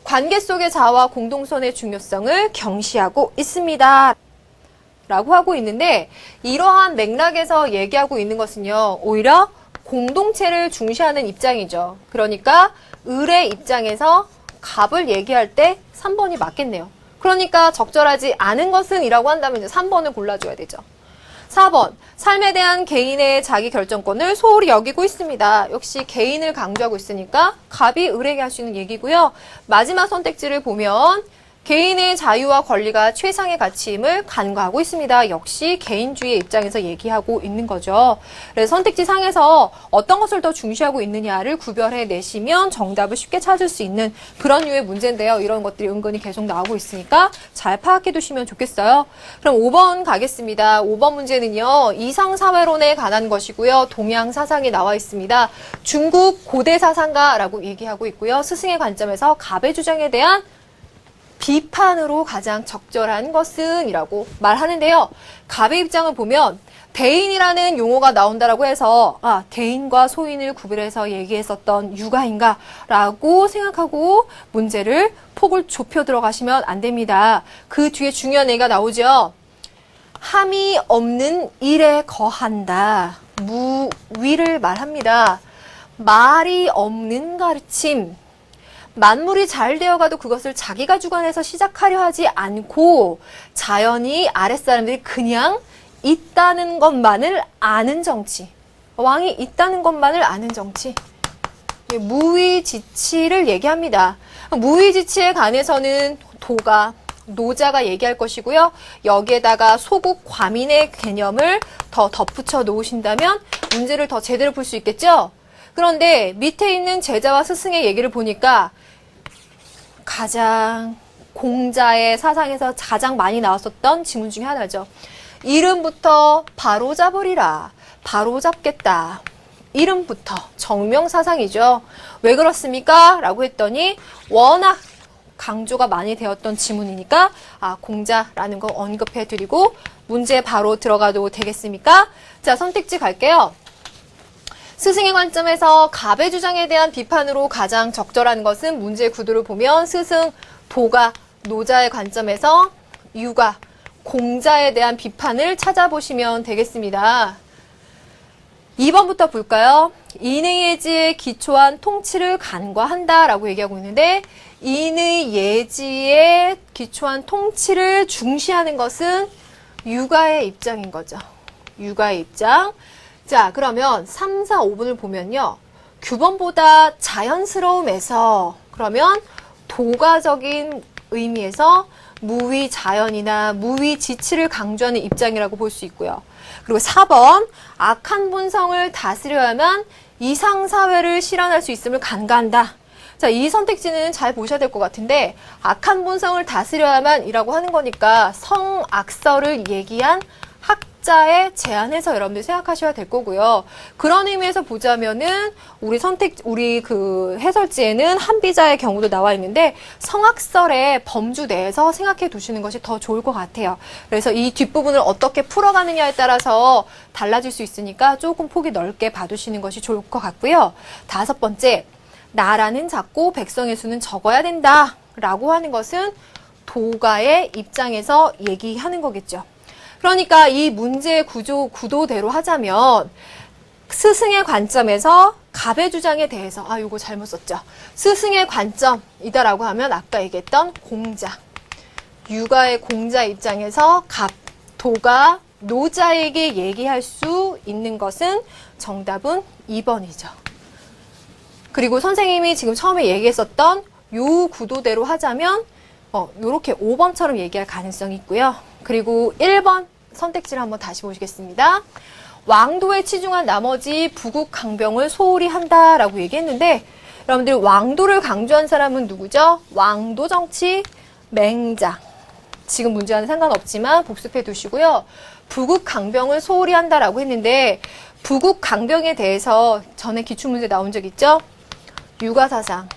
관계 속의 자아와 공동선의 중요성을 경시하고 있습니다. 라고 하고 있는데 이러한 맥락에서 얘기하고 있는 것은요. 오히려 공동체를 중시하는 입장이죠. 그러니까 을의 입장에서 갑을 얘기할 때 3번이 맞겠네요. 그러니까 적절하지 않은 것은 이라고 한다면 이제 3번을 골라줘야 되죠. 4번, 삶에 대한 개인의 자기 결정권을 소홀히 여기고 있습니다. 역시 개인을 강조하고 있으니까 갑이 을에게 할 수 있는 얘기고요. 마지막 선택지를 보면 개인의 자유와 권리가 최상의 가치임을 간과하고 있습니다. 역시 개인주의의 입장에서 얘기하고 있는 거죠. 그래서 선택지 상에서 어떤 것을 더 중시하고 있느냐를 구별해 내시면 정답을 쉽게 찾을 수 있는 그런 류의 문제인데요. 이런 것들이 은근히 계속 나오고 있으니까 잘 파악해 두시면 좋겠어요. 그럼 5번 가겠습니다. 5번 문제는요. 이상사회론에 관한 것이고요. 동양 사상이 나와 있습니다. 중국 고대 사상가라고 얘기하고 있고요. 스승의 관점에서 갑의 주장에 대한 비판으로 가장 적절한 것은 이라고 말하는데요. 갑의 입장을 보면 대인이라는 용어가 나온다라고 해서 대인과 소인을 구별해서 얘기했었던 육아인가 라고 생각하고 문제를 폭을 좁혀 들어가시면 안 됩니다. 그 뒤에 중요한 얘기가 나오죠. 함이 없는 일에 거한다. 무위를 말합니다. 말이 없는 가르침. 만물이 잘 되어가도 그것을 자기가 주관해서 시작하려 하지 않고 자연히 아랫사람들이 그냥 있다는 것만을 아는 정치. 왕이 있다는 것만을 아는 정치. 무위지치를 얘기합니다. 무위지치에 관해서는 도가, 노자가 얘기할 것이고요. 여기에다가 소국 과민의 개념을 더 덧붙여 놓으신다면 문제를 더 제대로 풀 수 있겠죠? 그런데 밑에 있는 제자와 스승의 얘기를 보니까 가장 공자의 사상에서 가장 많이 나왔었던 지문 중에 하나죠. 이름부터 바로잡으리라. 바로잡겠다. 이름부터 정명사상이죠. 왜 그렇습니까? 라고 했더니 워낙 강조가 많이 되었던 지문이니까 공자라는 거 언급해드리고 문제 바로 들어가도 되겠습니까? 자, 선택지 갈게요. 스승의 관점에서 갑의 주장에 대한 비판으로 가장 적절한 것은 문제 구도를 보면 스승, 도가, 노자의 관점에서 유가, 공자에 대한 비판을 찾아보시면 되겠습니다. 2번부터 볼까요? 인의 예지에 기초한 통치를 간과한다라고 얘기하고 있는데 인의 예지에 기초한 통치를 중시하는 것은 유가의 입장인 거죠. 유가의 입장. 자, 그러면 3, 4, 5분을 보면요. 규범보다 자연스러움에서 그러면 도가적인 의미에서 무위 자연이나 무위 지치를 강조하는 입장이라고 볼 수 있고요. 그리고 4번 악한 본성을 다스려야만 이상사회를 실현할 수 있음을 간과한다. 자, 이 선택지는 잘 보셔야 될 것 같은데 악한 본성을 다스려야만 이라고 하는 거니까 성악설을 얘기한 학자의 제안해서 여러분들 생각하셔야 될 거고요. 그런 의미에서 보자면은 우리 그 해설지에는 한비자의 경우도 나와 있는데 성악설의 범주 내에서 생각해 두시는 것이 더 좋을 것 같아요. 그래서 이 뒷부분을 어떻게 풀어가느냐에 따라서 달라질 수 있으니까 조금 폭이 넓게 봐두시는 것이 좋을 것 같고요. 5번째, 나라는 작고 백성의 수는 적어야 된다 라고 하는 것은 도가의 입장에서 얘기하는 거겠죠. 그러니까 이 문제의 구도대로 하자면 스승의 관점에서 갑의 주장에 대해서 요거 잘못 썼죠. 스승의 관점이다라고 하면 아까 얘기했던 공자, 유가의 공자 입장에서 갑, 도가, 노자에게 얘기할 수 있는 것은 정답은 2번이죠. 그리고 선생님이 지금 처음에 얘기했었던 요 구도대로 하자면 요렇게 5번처럼 얘기할 가능성이 있고요. 그리고 1번 선택지를 한번 다시 보시겠습니다. 왕도에 치중한 나머지 부국 강병을 소홀히 한다라고 얘기했는데 여러분들 왕도를 강조한 사람은 누구죠? 왕도 정치 맹장. 지금 문제와는 상관없지만 복습해 두시고요. 부국 강병을 소홀히 한다라고 했는데 부국 강병에 대해서 전에 기출문제 나온 적 있죠? 유가사상,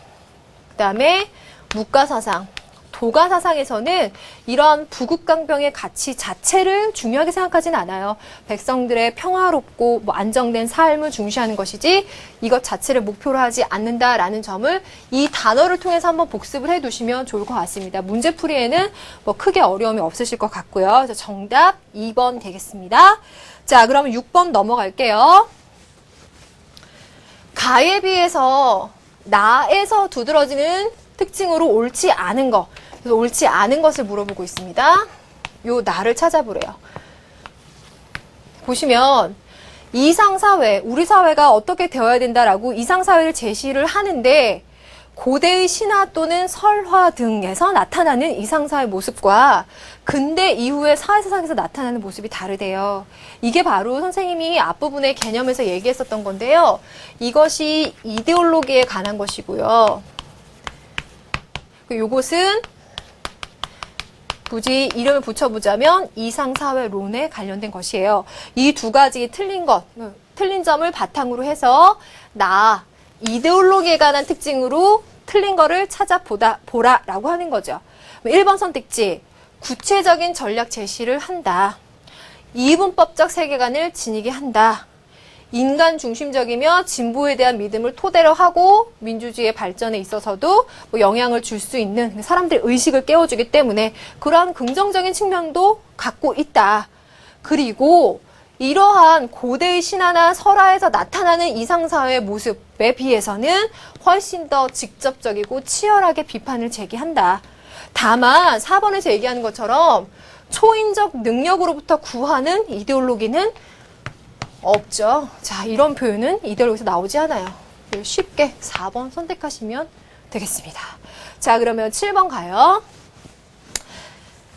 그 다음에 묵가사상, 도가사상에서는 이런 부국강병의 가치 자체를 중요하게 생각하진 않아요. 백성들의 평화롭고 안정된 삶을 중시하는 것이지 이것 자체를 목표로 하지 않는다라는 점을 이 단어를 통해서 한번 복습을 해두시면 좋을 것 같습니다. 문제풀이에는 뭐 크게 어려움이 없으실 것 같고요. 그래서 정답 2번 되겠습니다. 자, 그러면 6번 넘어갈게요. 가에 비해서 나에서 두드러지는 특징으로 옳지 않은 것. 그래서 옳지 않은 것을 물어보고 있습니다. 요 나를 찾아보래요. 보시면 이상사회, 우리 사회가 어떻게 되어야 된다라고 이상사회를 제시를 하는데 고대의 신화 또는 설화 등에서 나타나는 이상사회 모습과 근대 이후의 사회세상에서 나타나는 모습이 다르대요. 이게 바로 선생님이 앞부분의 개념에서 얘기했었던 건데요. 이것이 이데올로기에 관한 것이고요. 요것은 굳이 이름을 붙여보자면 이상사회론에 관련된 것이에요. 이 두 가지 틀린 점을 바탕으로 해서 이데올로기에 관한 특징으로 틀린 거를 찾아보라라고 하는 거죠. 1번 선택지, 구체적인 전략 제시를 한다. 이분법적 세계관을 지니게 한다. 인간 중심적이며 진보에 대한 믿음을 토대로 하고 민주주의의 발전에 있어서도 뭐 영향을 줄 수 있는 사람들의 의식을 깨워주기 때문에 그러한 긍정적인 측면도 갖고 있다. 그리고 이러한 고대의 신화나 설화에서 나타나는 이상사회의 모습에 비해서는 훨씬 더 직접적이고 치열하게 비판을 제기한다. 다만 4번에서 얘기하는 것처럼 초인적 능력으로부터 구하는 이데올로기는 없죠. 자, 이런 표현은 이데올로기에서 나오지 않아요. 쉽게 4번 선택하시면 되겠습니다. 자, 그러면 7번 가요.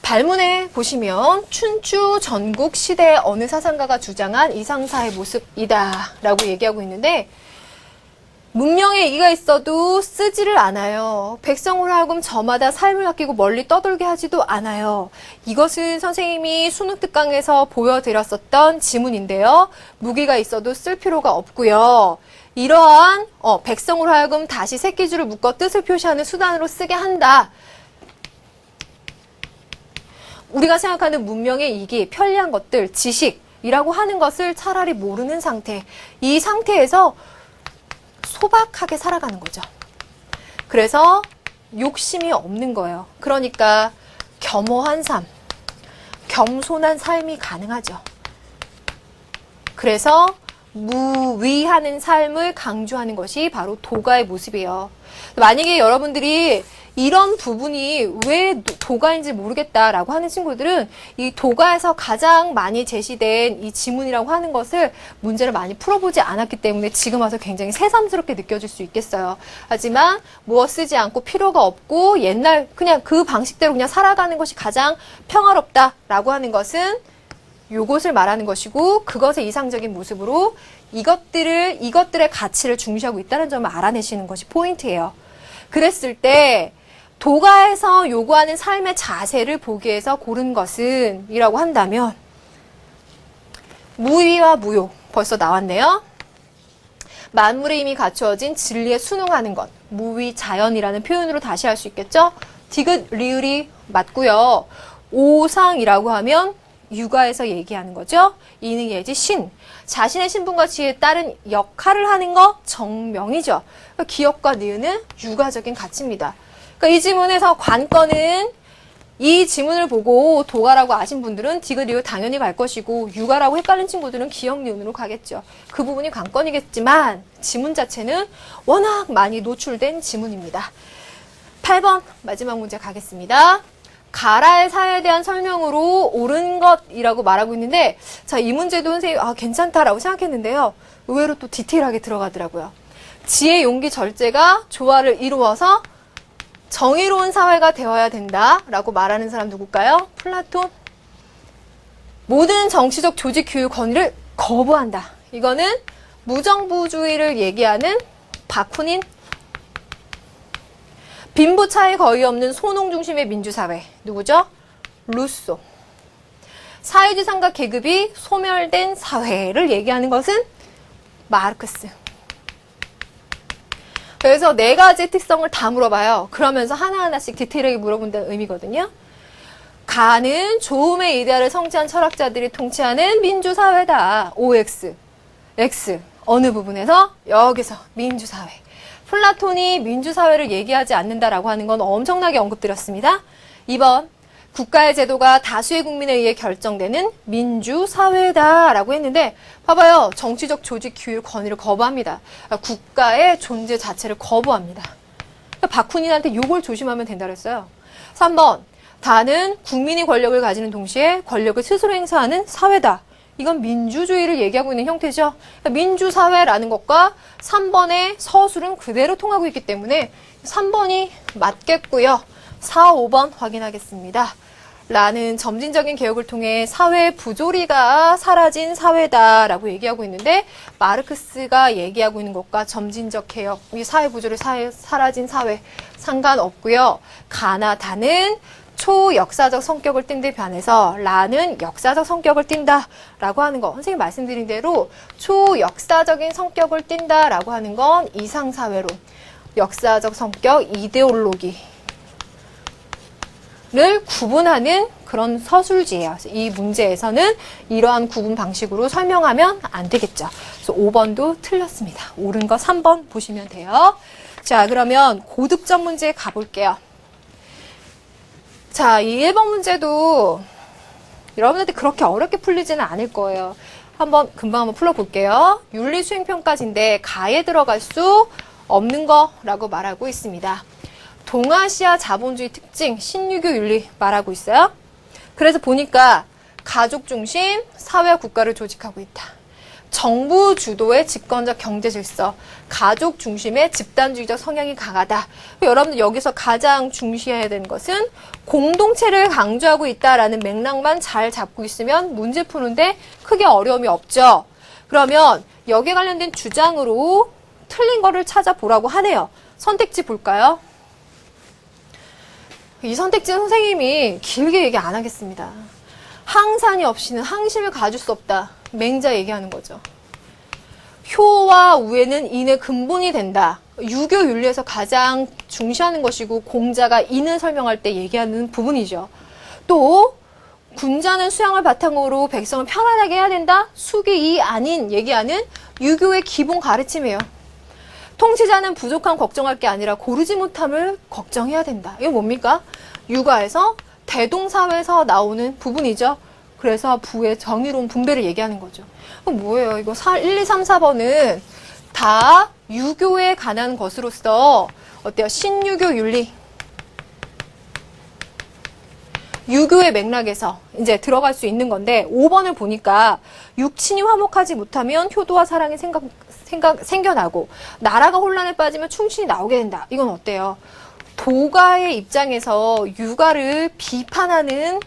발문에 보시면 춘추 전국 시대의 어느 사상가가 주장한 이상사의 모습이다 라고 얘기하고 있는데 문명의 이가 있어도 쓰지를 않아요. 백성으로 하여금 저마다 삶을 아끼고 멀리 떠돌게 하지도 않아요. 이것은 선생님이 수능 특강에서 보여드렸었던 지문인데요. 무기가 있어도 쓸 필요가 없고요. 이러한 백성으로 하여금 다시 새끼줄을 묶어 뜻을 표시하는 수단으로 쓰게 한다. 우리가 생각하는 문명의 이기, 편리한 것들, 지식이라고 하는 것을 차라리 모르는 상태. 이 상태에서 소박하게 살아가는 거죠. 그래서 욕심이 없는 거예요. 그러니까 겸허한 삶, 겸손한 삶이 가능하죠. 그래서 무위하는 삶을 강조하는 것이 바로 도가의 모습이에요. 만약에 여러분들이 이런 부분이 왜 도가인지 모르겠다라고 하는 친구들은 이 도가에서 가장 많이 제시된 이 지문이라고 하는 것을 문제를 많이 풀어보지 않았기 때문에 지금 와서 굉장히 새삼스럽게 느껴질 수 있겠어요. 하지만 무엇 쓰지 않고 필요가 없고 옛날 그냥 그 방식대로 그냥 살아가는 것이 가장 평화롭다라고 하는 것은 요것을 말하는 것이고 그것의 이상적인 모습으로 이것들의 가치를 중시하고 있다는 점을 알아내시는 것이 포인트예요. 그랬을 때 도가에서 요구하는 삶의 자세를 보기 위해서 고른 것은 이라고 한다면 무위와 무효 벌써 나왔네요. 만물의 힘이 갖추어진 진리에 순응하는 것 무위 자연이라는 표현으로 다시 할 수 있겠죠. 디귿 리을이 맞고요. 오상이라고 하면 육아에서 얘기하는 거죠. 이는 예지 신 자신의 신분과 지혜에 따른 역할을 하는 거 정명이죠. 그러니까 기업과 니은은 육아적인 가치입니다. 그러니까 이 지문에서 관건은 이 지문을 보고 도가라고 아신 분들은 디귿 리을 당연히 갈 것이고 육아라고 헷갈린 친구들은 기억 니은으로 가겠죠. 그 부분이 관건이겠지만 지문 자체는 워낙 많이 노출된 지문입니다. 8번 마지막 문제 가겠습니다. 가라의 사회에 대한 설명으로 옳은 것이라고 말하고 있는데 자, 이 문제도 선생님 괜찮다라고 생각했는데요. 의외로 또 디테일하게 들어가더라고요. 지혜, 용기, 절제가 조화를 이루어서 정의로운 사회가 되어야 된다라고 말하는 사람 누굴까요? 플라톤. 모든 정치적 조직 규율 권위를 거부한다. 이거는 무정부주의를 얘기하는 바쿠닌. 빈부 차이 거의 없는 소농 중심의 민주사회. 누구죠? 루소. 사회주상과 계급이 소멸된 사회를 얘기하는 것은 마르크스. 그래서 네 가지 특성을 다 물어봐요. 그러면서 하나하나씩 디테일하게 물어본다는 의미거든요. 가는 좋음의 이데아를 성취한 철학자들이 통치하는 민주사회다. OX. X. 어느 부분에서? 여기서 민주사회. 플라톤이 민주사회를 얘기하지 않는다라고 하는 건 엄청나게 언급드렸습니다. 2번. 국가의 제도가 다수의 국민에 의해 결정되는 민주사회다라고 했는데 봐봐요. 정치적 조직 규율 권위를 거부합니다. 국가의 존재 자체를 거부합니다. 박훈인한테 이걸 조심하면 된다 그랬어요. 3번. 다는 국민이 권력을 가지는 동시에 권력을 스스로 행사하는 사회다. 이건 민주주의를 얘기하고 있는 형태죠. 민주사회라는 것과 3번의 서술은 그대로 통하고 있기 때문에 3번이 맞겠고요. 4, 5번 확인하겠습니다. 라는 점진적인 개혁을 통해 사회 부조리가 사라진 사회다라고 얘기하고 있는데 마르크스가 얘기하고 있는 것과 점진적 개혁, 이 사회 부조리 사라진 사회 상관없고요. 가나 다는 초역사적 성격을 띈 데 반해서 라는 역사적 성격을 띈다라고 하는 거. 선생님 말씀드린 대로 초역사적인 성격을 띈다라고 하는 건 이상사회론, 역사적 성격, 이데올로기를 구분하는 그런 서술지예요. 이 문제에서는 이러한 구분 방식으로 설명하면 안 되겠죠. 그래서 5번도 틀렸습니다. 옳은 거 3번 보시면 돼요. 자, 그러면 고득점 문제 가볼게요. 자, 이 1번 문제도 여러분한테 그렇게 어렵게 풀리지는 않을 거예요. 금방 한번 풀어볼게요. 윤리 수행평가지인데 가에 들어갈 수 없는 거라고 말하고 있습니다. 동아시아 자본주의 특징, 신유교 윤리 말하고 있어요. 그래서 보니까 가족 중심 사회와 국가를 조직하고 있다. 정부 주도의 집권적 경제 질서, 가족 중심의 집단주의적 성향이 강하다. 여러분들 여기서 가장 중시해야 되는 것은 공동체를 강조하고 있다라는 맥락만 잘 잡고 있으면 문제 푸는데 크게 어려움이 없죠. 그러면 여기에 관련된 주장으로 틀린 거를 찾아보라고 하네요. 선택지 볼까요? 이 선택지는 선생님이 길게 얘기 안 하겠습니다. 항산이 없이는 항심을 가질 수 없다. 맹자 얘기하는 거죠. 효와 우애는 인의 근본이 된다. 유교 윤리에서 가장 중시하는 것이고 공자가 인을 설명할 때 얘기하는 부분이죠. 또 군자는 수양을 바탕으로 백성을 편안하게 해야 된다. 숙이 이 아닌 얘기하는 유교의 기본 가르침이에요. 통치자는 부족함 걱정할 게 아니라 고르지 못함을 걱정해야 된다. 이거 뭡니까? 육아에서 대동사회에서 나오는 부분이죠. 그래서 부의 정의로운 분배를 얘기하는 거죠. 뭐예요? 이거 1, 2, 3, 4번은 다 유교에 관한 것으로서 어때요? 신유교 윤리. 유교의 맥락에서 이제 들어갈 수 있는 건데 5번을 보니까 육친이 화목하지 못하면 효도와 사랑이 생겨나고 나라가 혼란에 빠지면 충신이 나오게 된다. 이건 어때요? 도가의 입장에서 육아를 비판하는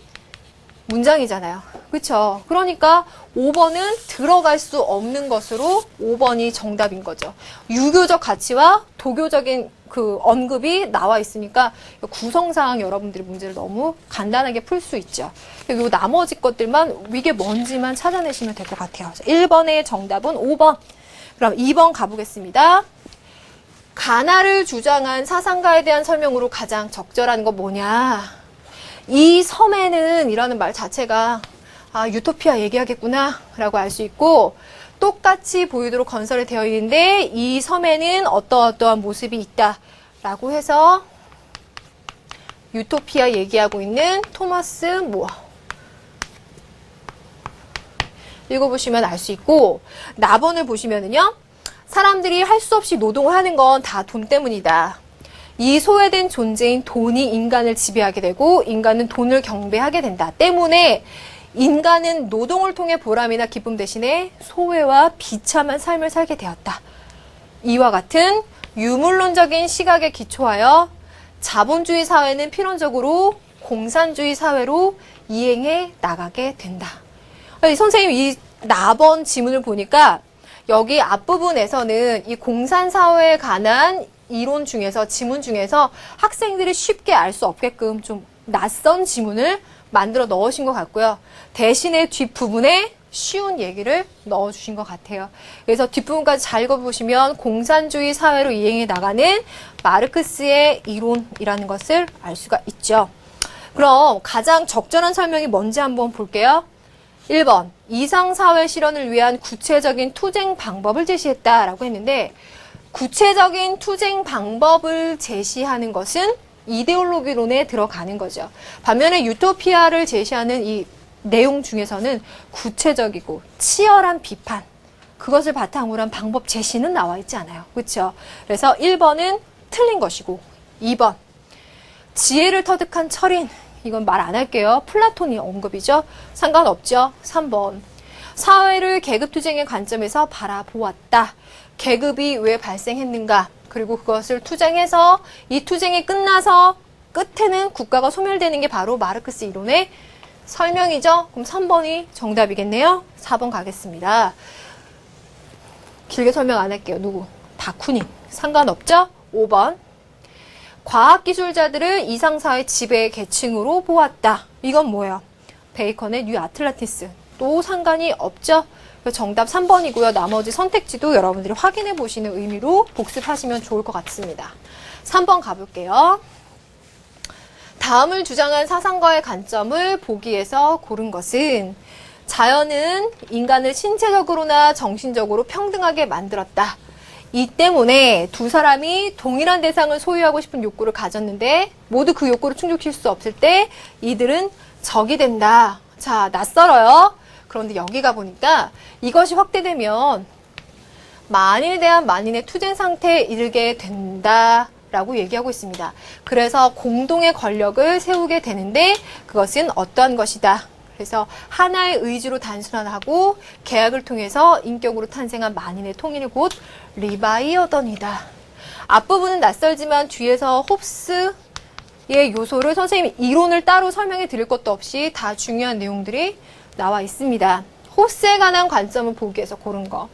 문장이잖아요. 그렇죠? 그러니까 5번은 들어갈 수 없는 것으로 5번이 정답인 거죠. 유교적 가치와 도교적인 그 언급이 나와 있으니까 구성상 여러분들이 문제를 너무 간단하게 풀 수 있죠. 요 나머지 것들만 이게 뭔지만 찾아내시면 될 것 같아요. 1번의 정답은 5번. 그럼 2번 가보겠습니다. 가나를 주장한 사상가에 대한 설명으로 가장 적절한 건 뭐냐? 이 섬에는 이라는 말 자체가 유토피아 얘기하겠구나 라고 알 수 있고 똑같이 보이도록 건설이 되어 있는데 이 섬에는 어떠어떠한 모습이 있다 라고 해서 유토피아 얘기하고 있는 토마스 모어 읽어보시면 알 수 있고 나번을 보시면은요 사람들이 할 수 없이 노동을 하는 건 다 돈 때문이다. 이 소외된 존재인 돈이 인간을 지배하게 되고 인간은 돈을 경배하게 된다. 때문에 인간은 노동을 통해 보람이나 기쁨 대신에 소외와 비참한 삶을 살게 되었다. 이와 같은 유물론적인 시각에 기초하여 자본주의 사회는 필연적으로 공산주의 사회로 이행해 나가게 된다. 선생님 이 나번 지문을 보니까 여기 앞부분에서는 이 공산사회에 관한 이론 중에서 지문 중에서 학생들이 쉽게 알 수 없게끔 좀 낯선 지문을 만들어 넣으신 것 같고요. 대신에 뒷부분에 쉬운 얘기를 넣어주신 것 같아요. 그래서 뒷부분까지 잘 읽어보시면 공산주의 사회로 이행해 나가는 마르크스의 이론이라는 것을 알 수가 있죠. 그럼 가장 적절한 설명이 뭔지 한번 볼게요. 1번, 이상사회 실현을 위한 구체적인 투쟁 방법을 제시했다라고 했는데 구체적인 투쟁 방법을 제시하는 것은 이데올로기론에 들어가는 거죠. 반면에 유토피아를 제시하는 이 내용 중에서는 구체적이고 치열한 비판, 그것을 바탕으로 한 방법 제시는 나와 있지 않아요. 그렇죠? 그래서 1번은 틀린 것이고 2번, 지혜를 터득한 철인, 이건 말 안 할게요. 플라톤이 언급이죠. 상관없죠. 3번, 사회를 계급투쟁의 관점에서 바라보았다. 계급이 왜 발생했는가, 그리고 그것을 투쟁해서 이 투쟁이 끝나서 끝에는 국가가 소멸되는 게 바로 마르크스 이론의 설명이죠. 그럼 3번이 정답이겠네요. 4번 가겠습니다. 길게 설명 안 할게요. 누구? 바쿠닌. 상관없죠? 5번. 과학기술자들을 이상사회 지배 계층으로 보았다. 이건 뭐예요? 베이컨의 뉴 아틀란티스. 또 상관이 없죠? 정답 3번이고요. 나머지 선택지도 여러분들이 확인해 보시는 의미로 복습하시면 좋을 것 같습니다. 3번 가볼게요. 다음을 주장한 사상가의 관점을 보기에서 고른 것은 자연은 인간을 신체적으로나 정신적으로 평등하게 만들었다. 이 때문에 두 사람이 동일한 대상을 소유하고 싶은 욕구를 가졌는데 모두 그 욕구를 충족시킬 수 없을 때 이들은 적이 된다. 자, 낯설어요. 그런데 여기 가보니까 이것이 확대되면 만인에 대한 만인의 투쟁 상태에 이르게 된다라고 얘기하고 있습니다. 그래서 공동의 권력을 세우게 되는데 그것은 어떠한 것이다. 그래서 하나의 의지로 단순화하고 계약을 통해서 인격으로 탄생한 만인의 통일 곧 리바이어던이다. 앞부분은 낯설지만 뒤에서 홉스의 요소를 선생님이 이론을 따로 설명해 드릴 것도 없이 다 중요한 내용들이 나와 있습니다. 홉스에 관한 관점을 보기 위해서 고른 거.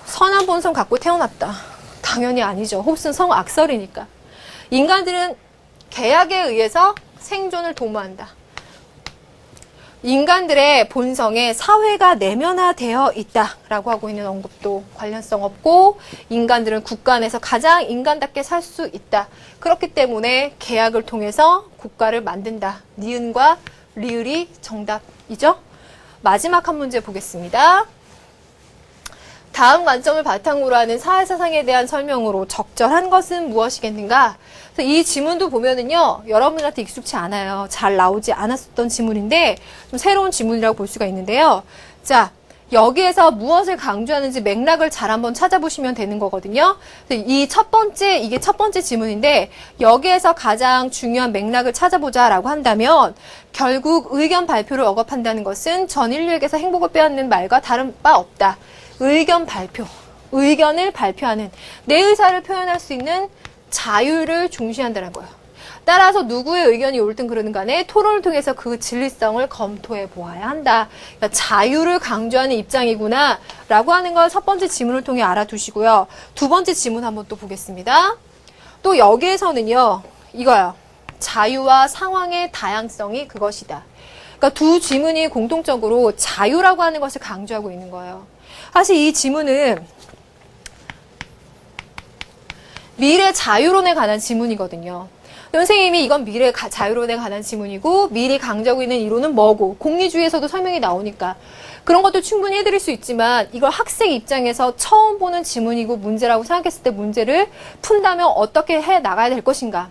선한 본성 갖고 태어났다. 당연히 아니죠. 홉스는 성악설이니까. 인간들은 계약에 의해서 생존을 도모한다. 인간들의 본성에 사회가 내면화되어 있다라고 하고 있는 언급도 관련성 없고 인간들은 국가 안에서 가장 인간답게 살 수 있다. 그렇기 때문에 계약을 통해서 국가를 만든다. 니은과 리을이 정답이죠. 마지막 한 문제 보겠습니다. 다음 관점을 바탕으로 하는 사회사상에 대한 설명으로 적절한 것은 무엇이겠는가? 그래서 이 지문도 보면은요, 여러분들한테 익숙치 않아요. 잘 나오지 않았었던 지문인데, 좀 새로운 지문이라고 볼 수가 있는데요. 자, 여기에서 무엇을 강조하는지 맥락을 잘 한번 찾아보시면 되는 거거든요. 이 이게 첫 번째 지문인데, 여기에서 가장 중요한 맥락을 찾아보자라고 한다면, 결국 의견 발표를 억압한다는 것은 전 인류에게서 행복을 빼앗는 말과 다른 바 없다. 의견 발표, 의견을 발표하는 내 의사를 표현할 수 있는 자유를 중시한다는 거예요. 따라서 누구의 의견이 옳든 그르든 간에 토론을 통해서 그 진리성을 검토해 보아야 한다. 그러니까 자유를 강조하는 입장이구나 라고 하는 걸 첫 번째 지문을 통해 알아두시고요. 두 번째 지문 한번 또 보겠습니다. 또 여기에서는요, 이거요. 자유와 상황의 다양성이 그것이다. 그러니까 두 지문이 공통적으로 자유라고 하는 것을 강조하고 있는 거예요. 사실 이 지문은 미래 자유론에 관한 지문이거든요. 선생님이 이건 미래 자유론에 관한 지문이고 미리 강조하고 있는 이론은 뭐고 공리주의에서도 설명이 나오니까 그런 것도 충분히 해드릴 수 있지만 이걸 학생 입장에서 처음 보는 지문이고 문제라고 생각했을 때 문제를 푼다면 어떻게 해 나가야 될 것인가.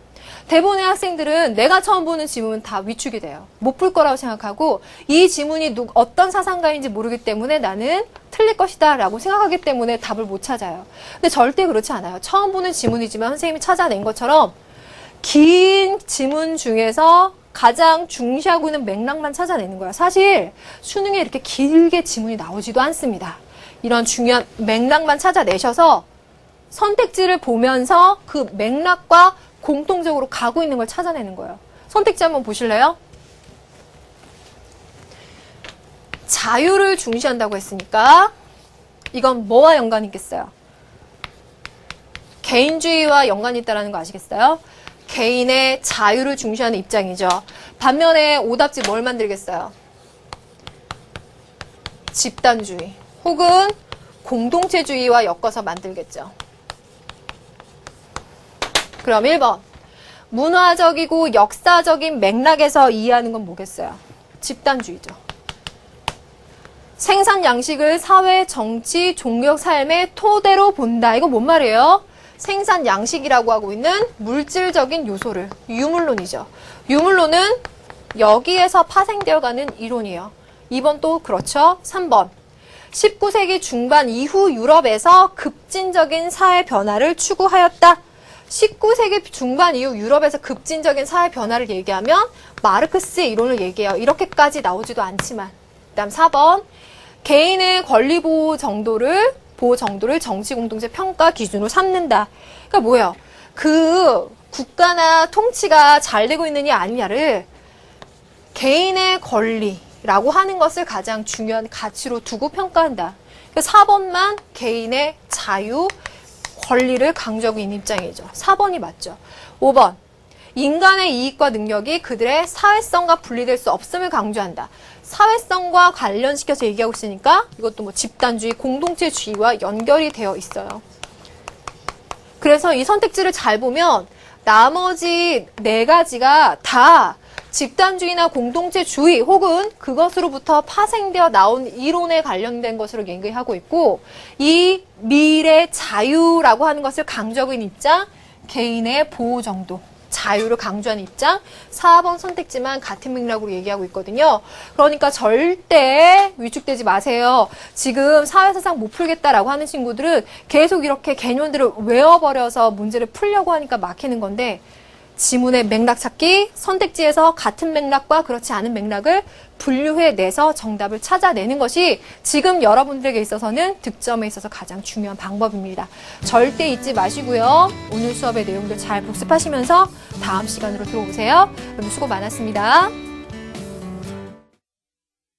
대부분의 학생들은 내가 처음 보는 지문은 다 위축이 돼요. 못 풀 거라고 생각하고 이 지문이 어떤 사상가인지 모르기 때문에 나는 틀릴 것이다 라고 생각하기 때문에 답을 못 찾아요. 근데 절대 그렇지 않아요. 처음 보는 지문이지만 선생님이 찾아낸 것처럼 긴 지문 중에서 가장 중시하고 있는 맥락만 찾아내는 거야. 사실 수능에 이렇게 길게 지문이 나오지도 않습니다. 이런 중요한 맥락만 찾아내셔서 선택지를 보면서 그 맥락과 공통적으로 가고 있는 걸 찾아내는 거예요. 선택지 한번 보실래요? 자유를 중시한다고 했으니까 이건 뭐와 연관이 있겠어요? 개인주의와 연관이 있다는 거 아시겠어요? 개인의 자유를 중시하는 입장이죠. 반면에 오답지 뭘 만들겠어요? 집단주의 혹은 공동체주의와 엮어서 만들겠죠. 그럼 1번. 문화적이고 역사적인 맥락에서 이해하는 건 뭐겠어요? 집단주의죠. 생산 양식을 사회, 정치, 종교적 삶의 토대로 본다. 이거 뭔 말이에요? 생산 양식이라고 하고 있는 물질적인 요소를, 유물론이죠. 유물론은 여기에서 파생되어가는 이론이에요. 2번 또 그렇죠. 3번. 19세기 중반 이후 유럽에서 급진적인 사회 변화를 추구하였다. 19세기 중반 이후 유럽에서 급진적인 사회 변화를 얘기하면 마르크스의 이론을 얘기해요. 이렇게까지 나오지도 않지만. 그다음 4번. 개인의 권리 보호 정도를 정치 공동체 평가 기준으로 삼는다. 그러니까 뭐예요? 그 국가나 통치가 잘 되고 있느냐 아니냐를 개인의 권리라고 하는 것을 가장 중요한 가치로 두고 평가한다. 그래서 4번만 개인의 자유, 권리를 강조하고 있는 입장이죠. 4번이 맞죠. 5번. 인간의 이익과 능력이 그들의 사회성과 분리될 수 없음을 강조한다. 사회성과 관련시켜서 얘기하고 있으니까 이것도 뭐 집단주의, 공동체주의와 연결이 되어 있어요. 그래서 이 선택지를 잘 보면 나머지 4가지가 다 집단주의나 공동체주의 혹은 그것으로부터 파생되어 나온 이론에 관련된 것으로 얘기하고 있고, 이 미래 자유라고 하는 것을 강조하고 있는 입장, 개인의 보호 정도, 자유를 강조하는 입장, 4번 선택지만 같은 맥락으로 얘기하고 있거든요. 그러니까 절대 위축되지 마세요. 지금 사회사상 못 풀겠다라고 하는 친구들은 계속 이렇게 개념들을 외워버려서 문제를 풀려고 하니까 막히는 건데, 지문의 맥락 찾기, 선택지에서 같은 맥락과 그렇지 않은 맥락을 분류해내서 정답을 찾아내는 것이 지금 여러분들에게 있어서는 득점에 있어서 가장 중요한 방법입니다. 절대 잊지 마시고요. 오늘 수업의 내용들 잘 복습하시면서 다음 시간으로 들어오세요. 여러분 수고 많았습니다.